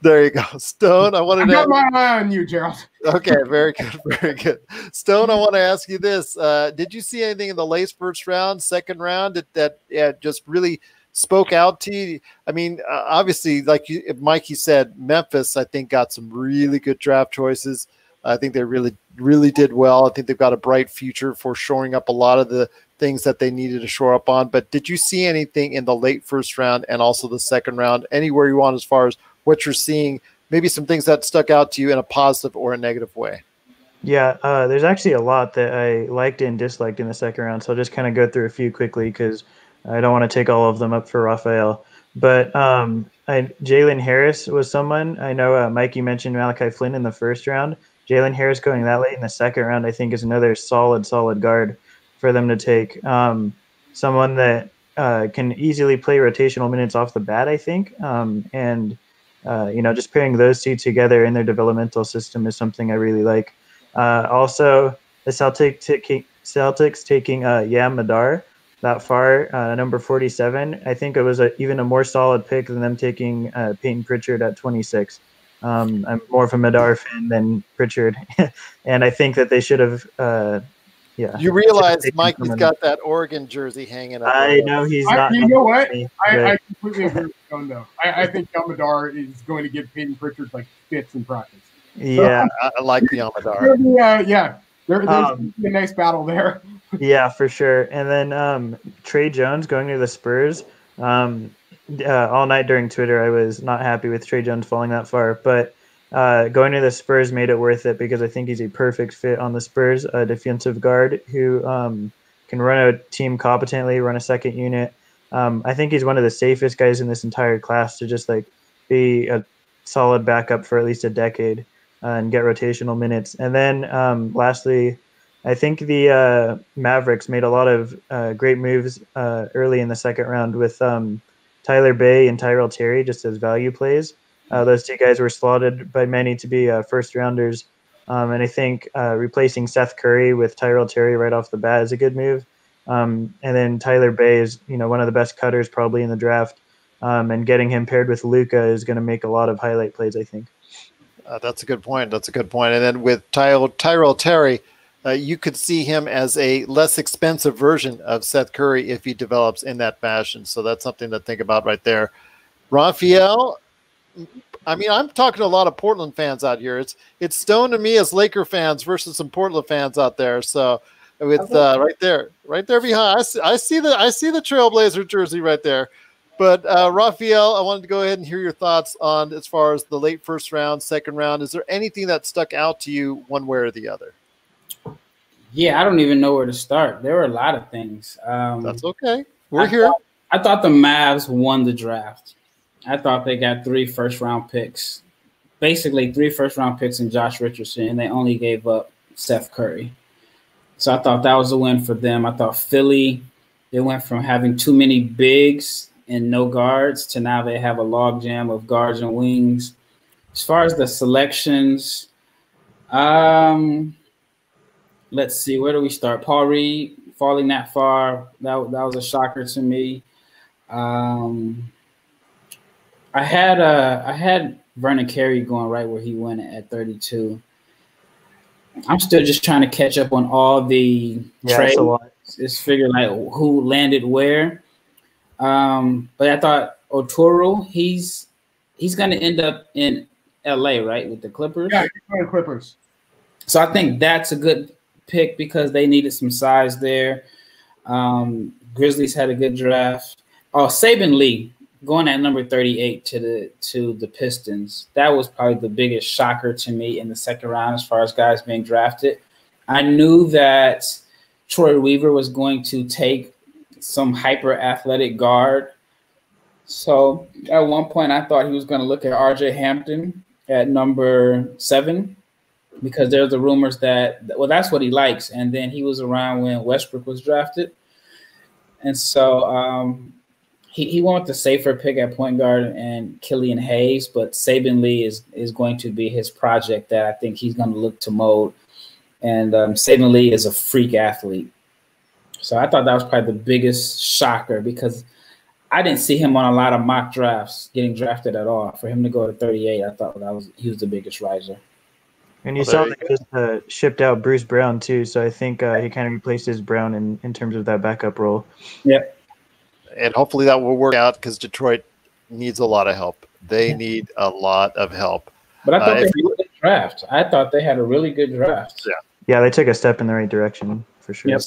there you go. Stone, I got my eye on you, Gerald. Okay, very good, very good. Stone, I want to ask you this. Did you see anything in the late first round, second round that just really spoke out to you? I mean, obviously, like Mikey said, Memphis, I think, got some really good draft choices. I think they really, really did well. I think they've got a bright future for shoring up a lot of the things that they needed to shore up on. But did you see anything in the late first round and also the second round, anywhere you want as far as what you're seeing, maybe some things that stuck out to you in a positive or a negative way? Yeah, there's actually a lot that I liked and disliked in the second round. So I'll just kind of go through a few quickly because I don't want to take all of them up for Rafael. But Jalen Harris was someone. I know Mikey mentioned Malachi Flynn in the first round. Jalen Harris going that late in the second round, I think, is another solid guard for them to take. Someone that can easily play rotational minutes off the bat, I think. Just pairing those two together in their developmental system is something I really like. Also, the Celtics taking Yam Madar that far, number 47. I think it was even a more solid pick than them taking Peyton Pritchard at 26. I'm more of a Madar fan than Pritchard, and I think that they should have. You realize Mikey's got that Oregon jersey hanging up. I know he's not. You know what? I completely agree with Stone, though. I think Yamadar is going to give Peyton Pritchard like fits in practice. Yeah, I like the Yamadar. There's a nice battle there. Yeah, for sure. And then Trey Jones going to the Spurs. all night during Twitter, I was not happy with Trey Jones falling that far, but going to the Spurs made it worth it because I think he's a perfect fit on the Spurs, a defensive guard who can run a team competently, run a second unit. I think he's one of the safest guys in this entire class to just like be a solid backup for at least a decade and get rotational minutes. And then lastly, I think the Mavericks made a lot of great moves early in the second round with Tyler Bay and Tyrell Terry just as value plays. Those two guys were slotted by many to be first rounders. And I think replacing Seth Curry with Tyrell Terry right off the bat is a good move. And then Tyler Bay is, one of the best cutters probably in the draft. And getting him paired with Luka is going to make a lot of highlight plays, I think. That's a good point. That's a good point. And then with Tyrell Terry, you could see him as a less expensive version of Seth Curry if he develops in that fashion. So that's something to think about right there. Rafael, I mean, I'm talking to a lot of Portland fans out here. It's Stone and me as Laker fans versus some Portland fans out there. So with right there behind, I see the Trailblazer jersey right there. But Rafael, I wanted to go ahead and hear your thoughts on as far as the late first round, second round. Is there anything that stuck out to you one way or the other? Yeah, I don't even know where to start. There were a lot of things. That's okay. We're here. I thought the Mavs won the draft. I thought they got 3 first-round picks, basically 3 first-round picks in Josh Richardson, and they only gave up Seth Curry. So I thought that was a win for them. I thought Philly, they went from having too many bigs and no guards to now they have a logjam of guards and wings. As far as the selections, let's see, where do we start? Paul Reed falling that far, that was a shocker to me. I had Vernon Carey going right where he went at 32. I'm still just trying to catch up on all the trades. It's figuring out who landed where. But I thought Oturu, he's going to end up in LA, right, with the Clippers? Yeah, the Clippers. So I think that's a good pick because they needed some size there. Grizzlies had a good draft. Oh, Saban Lee going at number 38 to the Pistons. That was probably the biggest shocker to me in the second round as far as guys being drafted. I knew that Troy Weaver was going to take some hyper athletic guard. So at one point I thought he was going to look at RJ Hampton at number 7 because there's the rumors that, well, that's what he likes. And then he was around when Westbrook was drafted. And so he went with the safer pick at point guard and Killian Hayes, but Saban Lee is going to be his project that I think he's going to look to mold. And Saban Lee is a freak athlete. So I thought that was probably the biggest shocker because I didn't see him on a lot of mock drafts getting drafted at all. For him to go to 38, I thought he was the biggest riser. And you saw they just shipped out Bruce Brown too, so I think he kind of replaces Brown in terms of that backup role. Yep. And hopefully that will work out because Detroit needs a lot of help. They need a lot of help. But I thought they had a good draft. I thought they had a really good draft. Yeah, they took a step in the right direction for sure. Yep.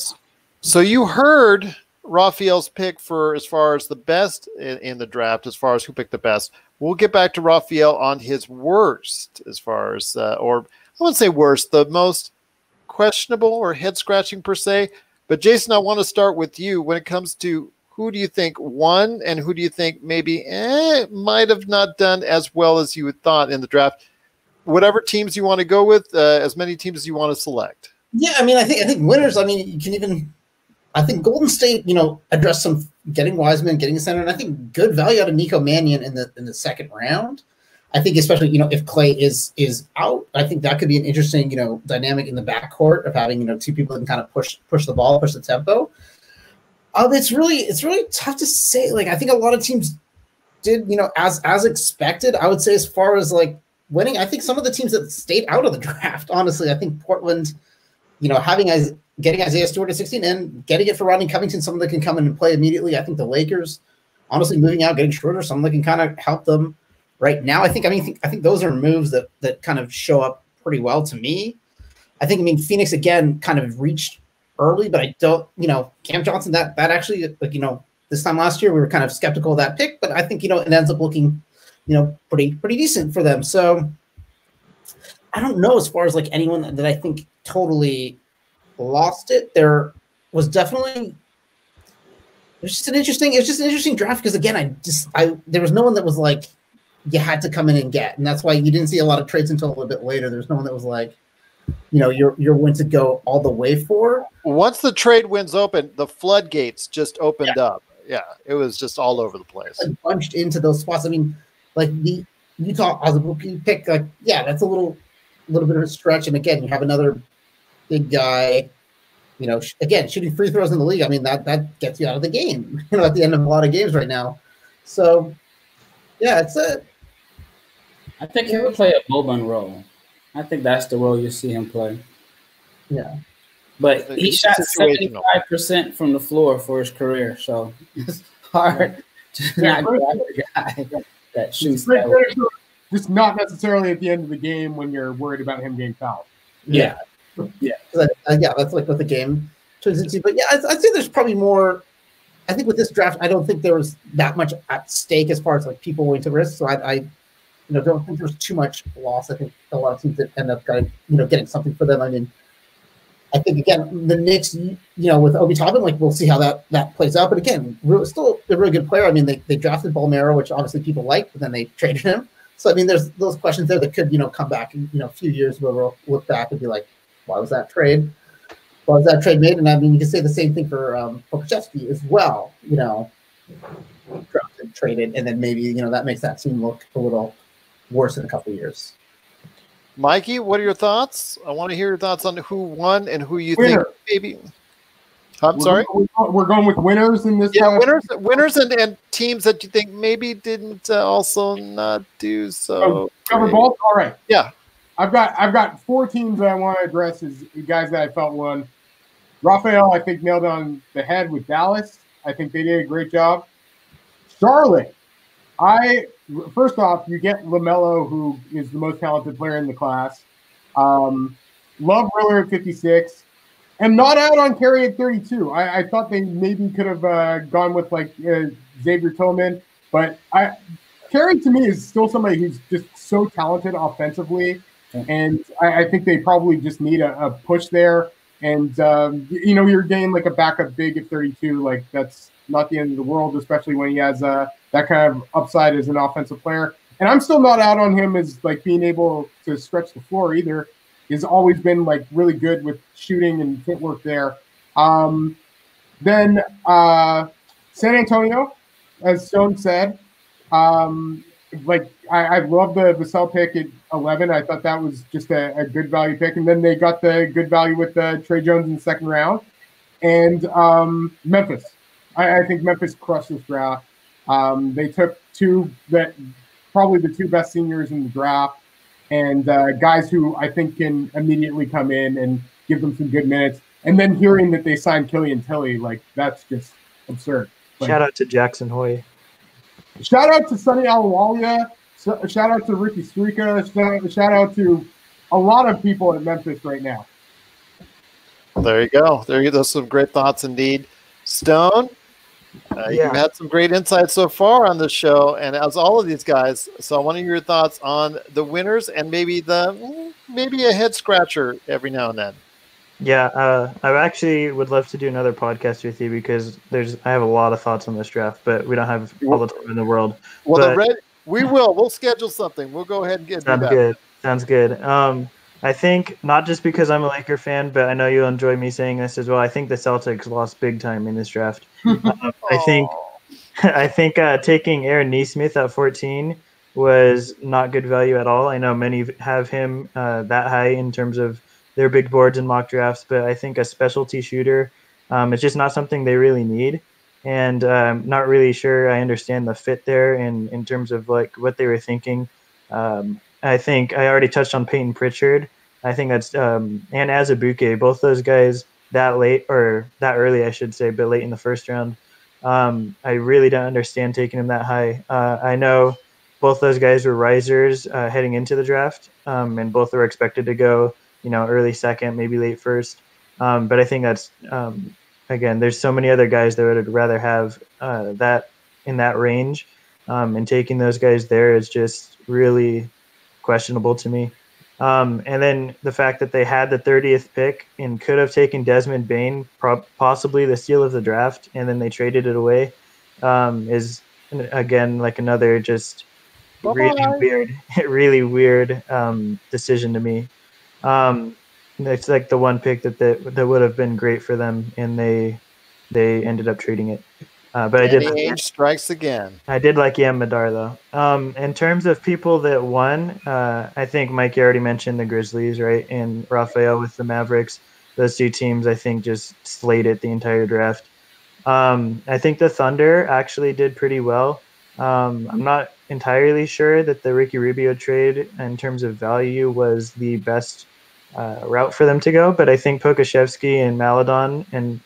So you heard Rafael's pick for as far as the best in the draft, as far as who picked the best. We'll get back to Rafael on his worst as far as, or I wouldn't say worst, the most questionable or head-scratching per se. But Jason, I want to start with you when it comes to who do you think won and who do you think maybe might have not done as well as you had thought in the draft? Whatever teams you want to go with, as many teams as you want to select. Yeah, I mean, I think winners. I mean, you can even. I think Golden State, addressed some getting Wiseman, getting a center, and I think good value out of Nico Mannion in the second round. I think especially if Clay is out, I think that could be an interesting dynamic in the backcourt of having two people that can kind of push the ball, push the tempo. It's really tough to say. Like I think a lot of teams did as expected. I would say as far as like winning, I think some of the teams that stayed out of the draft. Honestly, I think Portland, getting Isaiah Stewart at 16 and getting it for Rodney Covington, someone that can come in and play immediately. I think the Lakers, honestly, moving out, getting Schroeder, someone that can kind of help them right now. I think those are moves that kind of show up pretty well to me. I think Phoenix again kind of reached early, but I don't, Cam Johnson that actually this time last year we were kind of skeptical of that pick, but I think it ends up looking pretty decent for them. So I don't know as far as like anyone that I think totally lost it. There was definitely it's just an interesting draft because again there was no one that was like you had to come in and get, and that's why you didn't see a lot of trades until a little bit later. There's no one that was like you're willing to go all the way for. Once the trade winds open, the floodgates just opened up. Yeah, it was just all over the place. Like bunched into those spots. I mean, like the Utah Azubuike pick, like that's a little bit of a stretch. And again, you have another big guy, again shooting free throws in the league. I mean that gets you out of the game. At the end of a lot of games right now. So yeah, I think he would play a Boban role. I think that's the role you see him play. Yeah. But he shot 75% from the floor for his career, so it's hard to not grab a guy that shoots that way. Just not necessarily at the end of the game when you're worried about him getting fouled. Yeah. That's like what the game turns into. But yeah, I'd say there's probably more. I think with this draft, I don't think there was that much at stake as far as like people willing to risk. So I don't think there's too much loss. I think a lot of teams that end up getting something for them. I mean, I think again the Knicks, with Obi Toppin, like we'll see how that plays out. But again, still a really good player. I mean, they drafted Balmero, which obviously people like, but then they traded him. So I mean, there's those questions there that could come back in a few years where we'll look back and be like, why was that trade? Why was that trade made? And I mean, you can say the same thing for Pokusevski as well. Drafted, traded, and then maybe that makes that team look a little worse in a couple of years. Mikey, what are your thoughts? I want to hear your thoughts on who won and who you think maybe. I'm sorry? We're going with winners in this. Yeah, winners and teams that you think maybe didn't also not do so. Cover both? All right. Yeah. I've got 4 teams that I want to address as guys that I felt won. Rafael, I think, nailed on the head with Dallas. I think they did a great job. Charlotte. First off, you get LaMelo, who is the most talented player in the class. Love Riller at 56. I'm not out on Carey at 32. I thought they maybe could have gone with like Xavier Tillman, but Carey to me is still somebody who's just so talented offensively, and I think they probably just need a push there. And you're getting like a backup big at 32. Like that's not the end of the world, especially when he has that kind of upside as an offensive player. And I'm still not out on him as like being able to stretch the floor either. He's always been like really good with shooting and footwork there. Then San Antonio, as Stone said, I love the Vassell pick at 11. I thought that was just a good value pick. And then they got the good value with Trey Jones in the second round. And Memphis. I think Memphis crushed this draft. They took probably the 2 best seniors in the draft, and guys who I think can immediately come in and give them some good minutes. And then hearing that they signed Killian Tilly, like that's just absurd. Shout out to Jackson Hoy. Shout out to Sonny Alawalia. Shout out to Ricky Strika. Shout out to a lot of people at Memphis right now. There you go. Those some great thoughts indeed. Stone, you've had some great insights so far on this show, and as all of these guys. So I want to hear your thoughts on the winners and maybe a head scratcher every now and then. Yeah, I actually would love to do another podcast with you because I have a lot of thoughts on this draft, but we don't have all the time in the world. Well, we'll schedule something. We'll go ahead and get that. Sounds good. I think not just because I'm a Laker fan, but I know you'll enjoy me saying this as well. I think the Celtics lost big time in this draft. I think taking Aaron Nesmith at 14 was not good value at all. I know many have him that high in terms of their big boards and mock drafts, but I think a specialty shooter, it's just not something they really need. And I'm not really sure I understand the fit there in terms of like what they were thinking. I think I already touched on Peyton Pritchard. I think that's and Azubuike, both those guys that late or that early, I should say, but late in the first round. I really don't understand taking them that high. I know both those guys were risers heading into the draft, and both were expected to go, early second, maybe late first. But I think that's again, there's so many other guys that would rather have that in that range, and taking those guys there is just really questionable to me. And then the fact that they had the 30th pick and could have taken Desmond Bain, possibly the steal of the draft, and then they traded it away, is again like another just really weird decision to me. It's like the one pick that would have been great for them, and they ended up trading it. But age strikes again. I did like Yam Madar though. In terms of people that won, I think Mike already mentioned the Grizzlies, right? And Rafael with the Mavericks. Those two teams, I think, just slayed it the entire draft. I think the Thunder actually did pretty well. I'm not entirely sure that the Ricky Rubio trade in terms of value was the best route for them to go, but I think Pokashevsky and Maladon and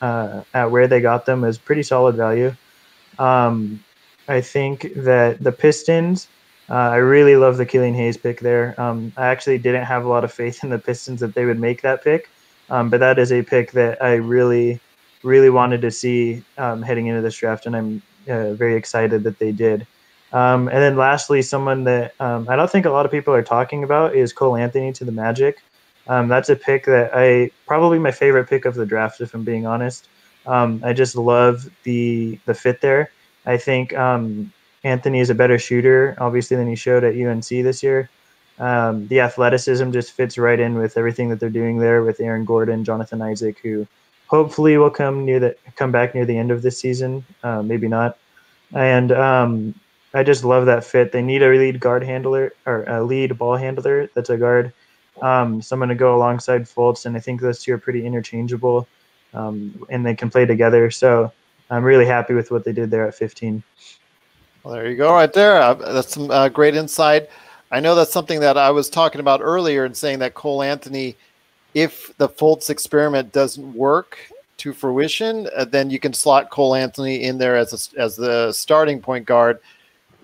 at where they got them is pretty solid value. I think that the Pistons, I really love the Killian Hayes pick there. I actually didn't have a lot of faith in the Pistons that they would make that pick, but that is a pick that I really, really wanted to see heading into this draft, and I'm very excited that they did. And then lastly, someone that I don't think a lot of people are talking about is Cole Anthony to the Magic. That's a pick that probably my favorite pick of the draft, if I'm being honest. I just love the fit there. I think Anthony is a better shooter, obviously, than he showed at UNC this year. The athleticism just fits right in with everything that they're doing there with Aaron Gordon, Jonathan Isaac, who hopefully will come back near the end of this season, maybe not. And I just love that fit. They need a lead guard handler or a lead ball handler that's a guard. Someone to go alongside Fultz, and I think those two are pretty interchangeable, and they can play together. So I'm really happy with what they did there at 15. Well, there you go, right there. That's some great insight. I know that's something that I was talking about earlier and saying that Cole Anthony, if the Fultz experiment doesn't work to fruition, then you can slot Cole Anthony in there as the starting point guard.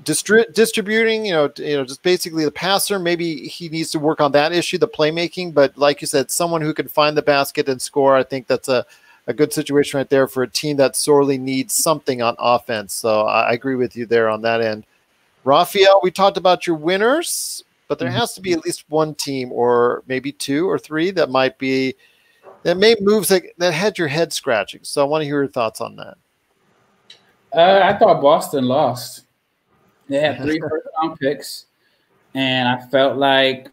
Distributing, just basically the passer. Maybe he needs to work on that issue, the playmaking. But like you said, someone who can find the basket and score. I think that's a good situation right there for a team that sorely needs something on offense. So I agree with you there on that end. Rafael, we talked about your winners, but there has to be at least one team, or maybe two or three, that made moves that had your head scratching. So I want to hear your thoughts on that. I thought Boston lost. They had 3 first-round picks, and I felt like,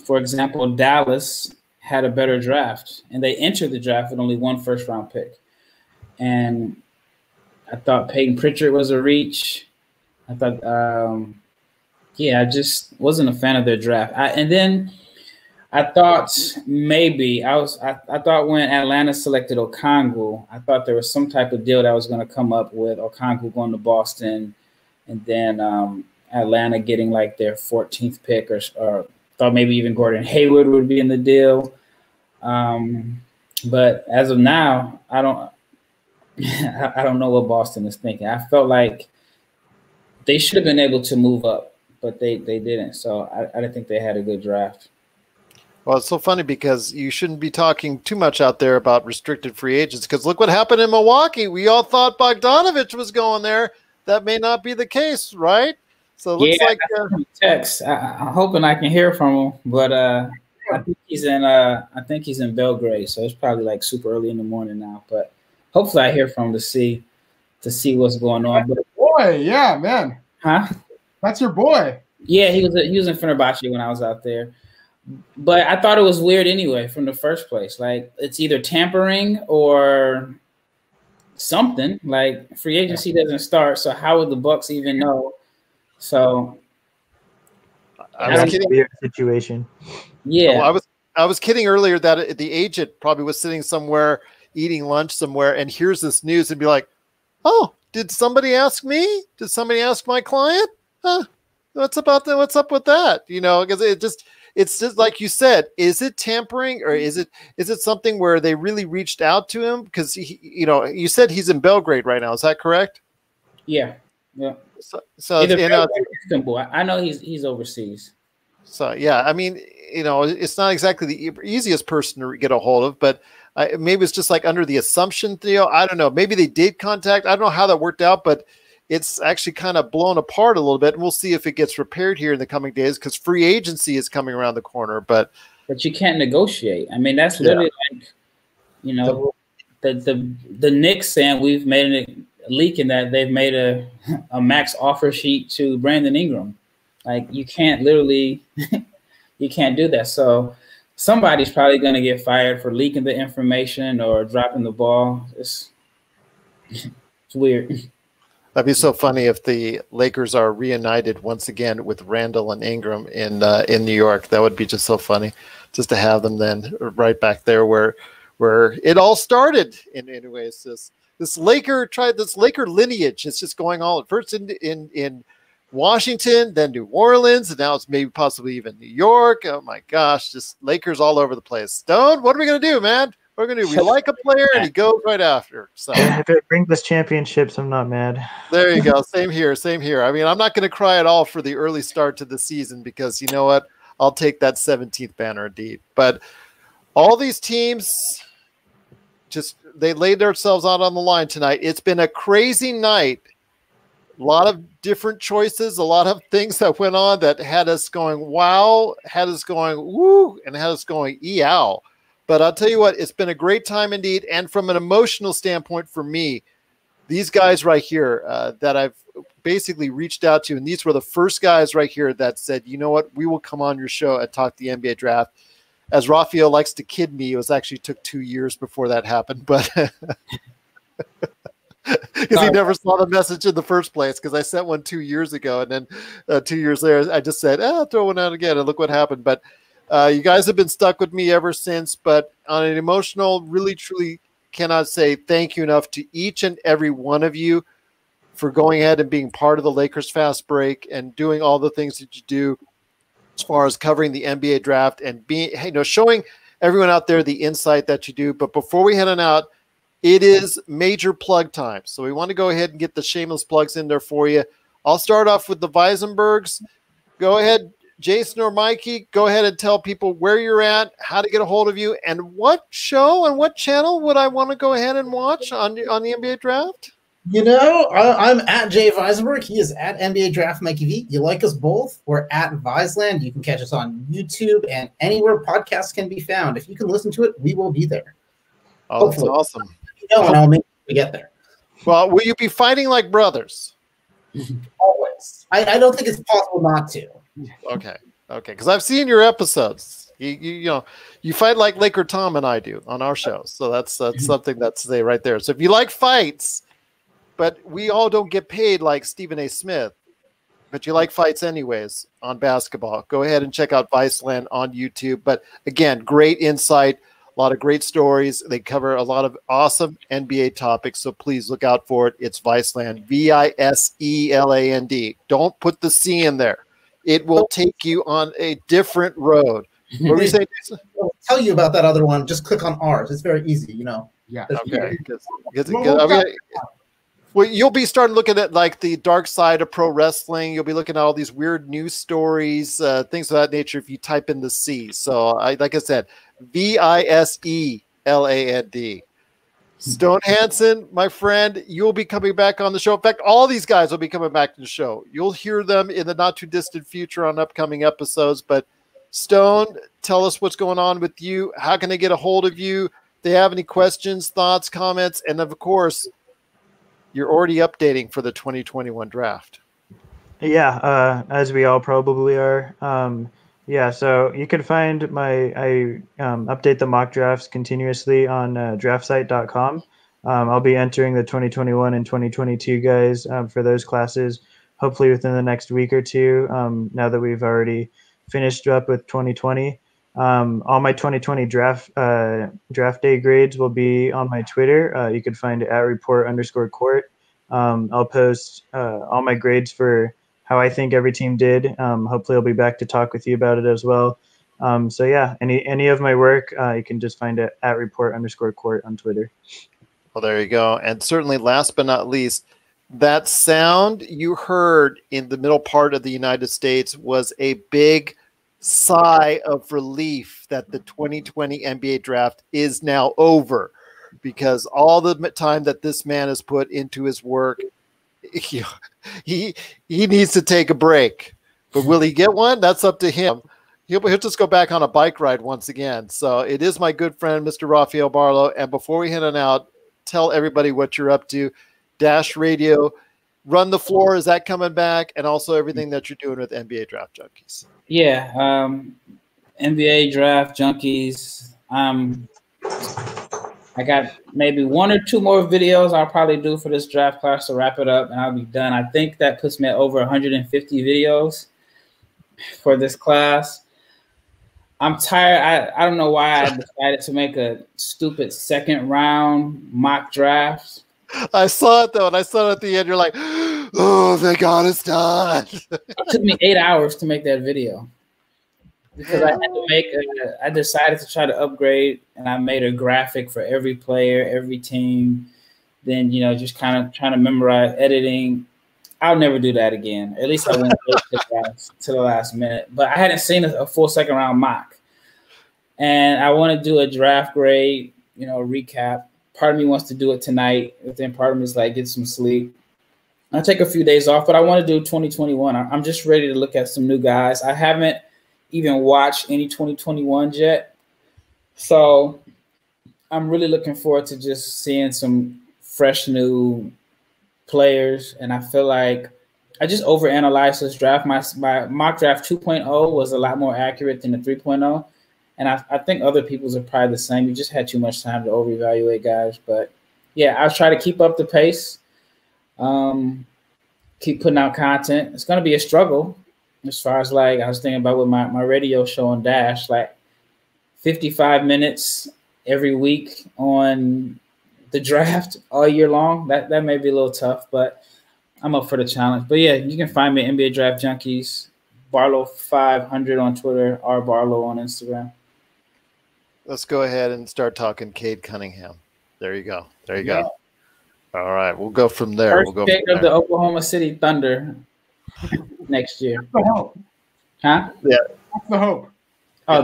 for example, Dallas had a better draft, and they entered the draft with only 1 first-round pick. And I thought Peyton Pritchard was a reach. I thought, I just wasn't a fan of their draft. And then I thought maybe I thought when Atlanta selected Okongwu, I thought there was some type of deal that was going to come up with Okongwu going to Boston. And then Atlanta getting like their 14th pick, or thought maybe even Gordon Hayward would be in the deal. But as of now, I don't know what Boston is thinking. I felt like they should have been able to move up, but they didn't. So I didn't think they had a good draft. Well, it's so funny because you shouldn't be talking too much out there about restricted free agents, because look what happened in Milwaukee. We all thought Bogdanovich was going there. That may not be the case, right? So it looks like text. I'm hoping I can hear from him, but I think he's in Belgrade, so it's probably like super early in the morning now. But hopefully I hear from him to see what's going on. But, boy, yeah, man. Huh? That's your boy. Yeah, he was in Fenerbahce when I was out there. But I thought it was weird anyway from the first place. Like, it's either tampering or something. Like, free agency doesn't start, so how would the Bucks even know? So I was kidding. Weird situation. Yeah, so I was kidding earlier that the agent probably was sitting somewhere eating lunch somewhere and hears this news and be like, "Oh, did somebody ask me? Did somebody ask my client? Huh? What's up with that?" Because it's just like you said. Is it tampering, or is it something where they really reached out to him? Because you said he's in Belgrade right now. Is that correct? Yeah. So I know he's overseas. So yeah, I mean, it's not exactly the easiest person to get a hold of, but maybe it's just like under the assumption, Theo. I don't know. Maybe they did contact. I don't know how that worked out, but it's actually kind of blown apart a little bit. And we'll see if it gets repaired here in the coming days because free agency is coming around the corner. But you can't negotiate. I mean, that's literally like, you know, the Knicks saying we've made a leak in that they've made a max offer sheet to Brandon Ingram. Like, you can't literally, you can't do that. So somebody's probably going to get fired for leaking the information or dropping the ball. It's weird. That'd be so funny if the Lakers are reunited once again with Randall and Ingram in New York. That would be just so funny, just to have them then right back there where it all started. In any ways, this Laker lineage is just going on first in Washington, then New Orleans, and now it's maybe possibly even New York. Oh my gosh, just Lakers all over the place. Stone, what are we gonna do, man? What are we gonna do? We like a player and he goes right after. So if it brings us championships, I'm not mad. There you go. Same here. Same here. I mean, I'm not gonna cry at all for the early start to the season because you know what? I'll take that 17th banner indeed. But all these teams they laid themselves out on the line tonight. It's been a crazy night. A lot of different choices, a lot of things that went on that had us going, wow, had us going, woo, and had us going, eow. But I'll tell you what, it's been a great time indeed. And from an emotional standpoint for me, these guys right here that I've basically reached out to, and these were the first guys right here that said, you know what, we will come on your show and talk the NBA draft. As Rafael likes to kid me, it was actually took 2 years before that happened, but because he never saw the message in the first place, because I sent one 2 years ago, and then 2 years later, I just said, throw one out again, and look what happened. But you guys have been stuck with me ever since, but on an emotional, really, truly cannot say thank you enough to each and every one of you for going ahead and being part of the Lakers Fast Break and doing all the things that you do as far as covering the NBA draft and being, showing everyone out there the insight that you do. But before we head on out, it is major plug time. So we want to go ahead and get the shameless plugs in there for you. I'll start off with the Visenbergs. Go ahead, Jason or Mikey, go ahead and tell people where you're at, how to get a hold of you, and what show and what channel would I want to go ahead and watch on the NBA draft? You know, I'm at Jay Visenberg. He is at NBA Draft Mikey V. You like us both? We're at Viseland. You can catch us on YouTube and anywhere podcasts can be found. If you can listen to it, we will be there. Oh, that's awesome. And I'll make sure we get there. Well, will you be fighting like brothers? Always. I don't think it's possible not to. Okay. Because I've seen your episodes. You fight like Laker Tom and I do on our shows. So that's something that's there right there. So if you like fights, but we all don't get paid like Stephen A. Smith, but you like fights anyways on basketball, go ahead and check out Viseland on YouTube. But again, great insight, a lot of great stories. They cover a lot of awesome NBA topics, so please look out for it. It's Viseland, Viseland. Don't put the C in there. It will take you on a different road. What were you saying, Jason? I'll tell you about that other one. Just click on ours. It's very easy, Yeah. Okay. Well, you'll be starting looking at like the dark side of pro wrestling. You'll be looking at all these weird news stories, things of that nature if you type in the C. So, like I said, Viseland. Stone Hansen, my friend, you'll be coming back on the show. In fact, all these guys will be coming back to the show. You'll hear them in the not-too-distant future on upcoming episodes. But, Stone, tell us what's going on with you. How can they get a hold of you? If they have any questions, thoughts, comments, and, of course, you're already updating for the 2021 draft. Yeah, as we all probably are. So you can find I update the mock drafts continuously on draftsite.com. I'll be entering the 2021 and 2022 guys for those classes, hopefully within the next week or two, now that we've already finished up with 2020. All my 2020 draft day grades will be on my Twitter. You can find it at report_court. I'll post all my grades for how I think every team did. Hopefully I'll be back to talk with you about it as well. Any of my work, you can just find it at report_court on Twitter. Well, there you go. And certainly last but not least, that sound you heard in the middle part of the United States was a big sigh of relief that the 2020 NBA draft is now over, because all the time that this man has put into his work, he needs to take a break. But will he get one? That's up to him. He'll just go back on a bike ride once again. So it is my good friend, Mr. Rafael Barlowe. And before we head on out, tell everybody what you're up to. Dash Radio, Run the Floor, is that coming back? And also everything that you're doing with NBA Draft Junkies. Yeah, NBA Draft Junkies. I got maybe 1 or 2 more videos I'll probably do for this draft class to wrap it up, and I'll be done. I think that puts me at over 150 videos for this class. I'm tired. I don't know why I decided to make a stupid second round mock draft. I saw it though, and I saw it at the end. You're like, oh, thank God it's done. It took me 8 hours to make that video because I had to I decided to try to upgrade, and I made a graphic for every player, every team. Then, just kind of trying to memorize editing. I'll never do that again. At least I went to the last minute. But I hadn't seen a full second round mock. And I want to do a draft grade, recap. Part of me wants to do it tonight. But then part of me is like, get some sleep. I'll take a few days off, but I want to do 2021. I'm just ready to look at some new guys. I haven't even watched any 2021s yet. So I'm really looking forward to just seeing some fresh new players, and I feel like I just overanalyzed this draft. My mock draft 2.0 was a lot more accurate than the 3.0, and I think other people's are probably the same. You just had too much time to overevaluate guys, but yeah, I'll try to keep up the pace, keep putting out content. It's going to be a struggle as far as I was thinking about with my radio show on Dash, 55 minutes every week on the draft all year long. That may be a little tough, but I'm up for the challenge. But yeah, you can find me at NBA Draft Junkies, Barlowe 500 on Twitter, or Barlowe on Instagram. Let's go ahead and start talking Cade Cunningham. There you go. Go. All right, we'll go from there. First pick of the Oklahoma City Thunder next year. That's the hope. Huh? Yeah. That's the hope. Oh,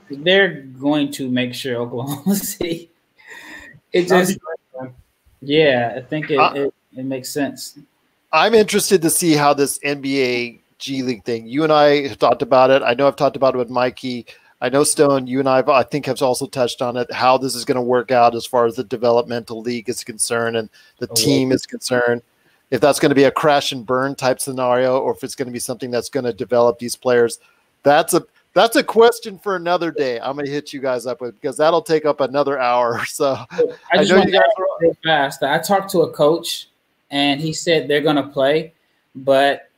they're going to make sure Oklahoma City. It just, yeah, I think it makes sense. I'm interested to see how this NBA G League thing. You and I have talked about it. I know I've talked about it with Mikey. I know Stone. You and I think have also touched on it. How this is going to work out as far as the developmental league is concerned and the team is concerned. If that's going to be a crash and burn type scenario, or if it's going to be something that's going to develop these players, that's a question for another day. I'm going to hit you guys up with, because that'll take up another hour. So I know you guys are real fast. I talked to a coach, and he said they're going to play, but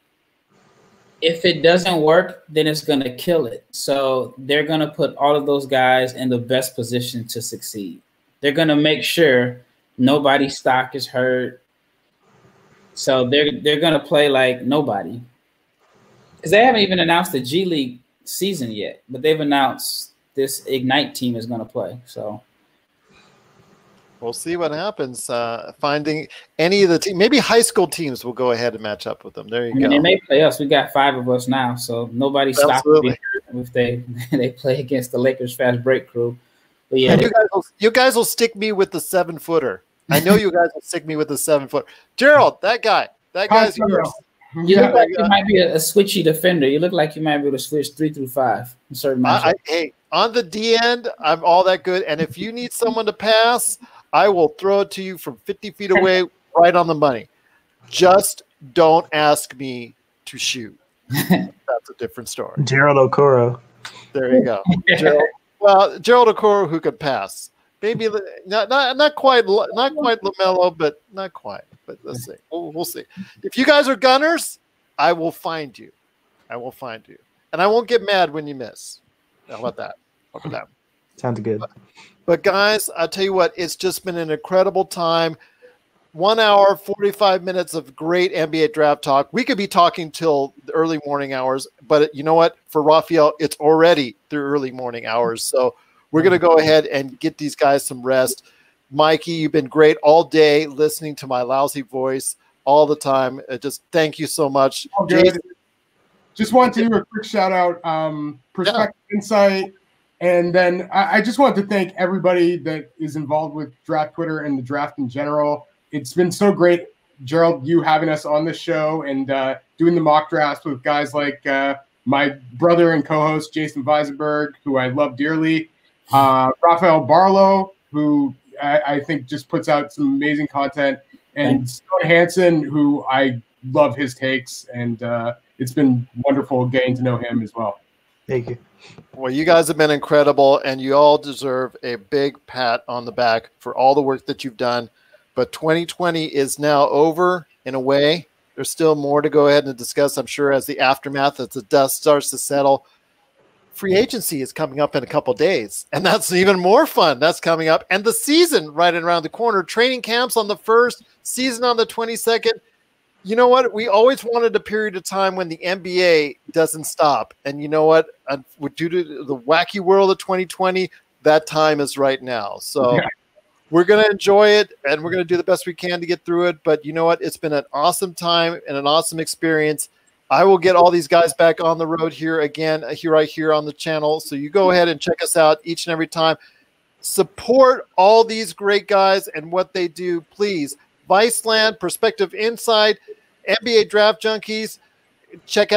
if it doesn't work, then it's going to kill it. So they're going to put all of those guys in the best position to succeed. They're going to make sure nobody's stock is hurt. So they're going to play like nobody, because they haven't even announced the G League season yet, but they've announced this Ignite team is going to play. So we'll see what happens. Finding any of the team, maybe high school teams will go ahead and match up with them. There you go. They may play us. We got 5 of us now, so nobody's stopping if they play against the Lakers fast break crew. But yeah, and you guys will stick me with the 7-footer. I know you guys will stick me with the 7-foot. Gerald, that guy's yours. You look like you might be a switchy defender. You look like you might be able to switch 3 through 5 in certain matchups. Hey, on the D end, I'm all that good. And if you need someone to pass, I will throw it to you from 50 feet away, right on the money. Just don't ask me to shoot. That's a different story. Gerald Okoro. There you go. Gerald Okoro, who could pass. Maybe not quite LaMelo, but not quite. But let's see. We'll see. If you guys are gunners, I will find you. And I won't get mad when you miss. How about that? Sounds good. But guys, I'll tell you what, it's just been an incredible time. 1 hour, 45 minutes of great NBA draft talk. We could be talking till the early morning hours, but you know what? For Rafael, it's already the early morning hours. So we're going to go ahead and get these guys some rest. Mikey, you've been great all day listening to my lousy voice all the time. Just thank you so much. just want to do a quick shout out, Perspective Insight. And then I just want to thank everybody that is involved with Draft Twitter and the draft in general. It's been so great, Gerald, you having us on the show and doing the mock drafts with guys like my brother and co-host Jason Visenberg, who I love dearly, Rafael Barlowe, who I think just puts out some amazing content, and Stone Hansen, who I love his takes, and it's been wonderful getting to know him as well. Thank you. Well, you guys have been incredible, and you all deserve a big pat on the back for all the work that you've done. But 2020 is now over in a way. There's still more to go ahead and discuss, I'm sure, as the aftermath, as the dust starts to settle. Free agency is coming up in a couple days, and that's even more fun. That's coming up. And the season right around the corner. Training camps on the 1st, season on the 22nd. You know what? We always wanted a period of time when the NBA doesn't stop. And you know what? Due to the wacky world of 2020, that time is right now. So we're going to enjoy it, and we're going to do the best we can to get through it. But you know what? It's been an awesome time and an awesome experience. I will get all these guys back on the road here again, right here on the channel. So you go ahead and check us out each and every time. Support all these great guys and what they do, please. Viseland, Perspective Insight, NBA Draft Junkies. Check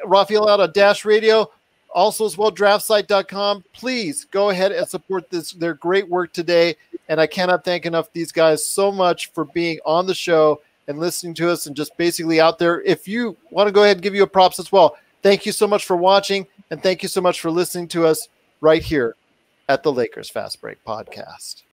Rafael out on Dash Radio. Also as well, draftsite.com. Please go ahead and support their great work today. And I cannot thank enough these guys so much for being on the show and listening to us and just basically out there. If you want to go ahead and give you a props as well, thank you so much for watching, and thank you so much for listening to us right here at the Lakers Fast Break Podcast.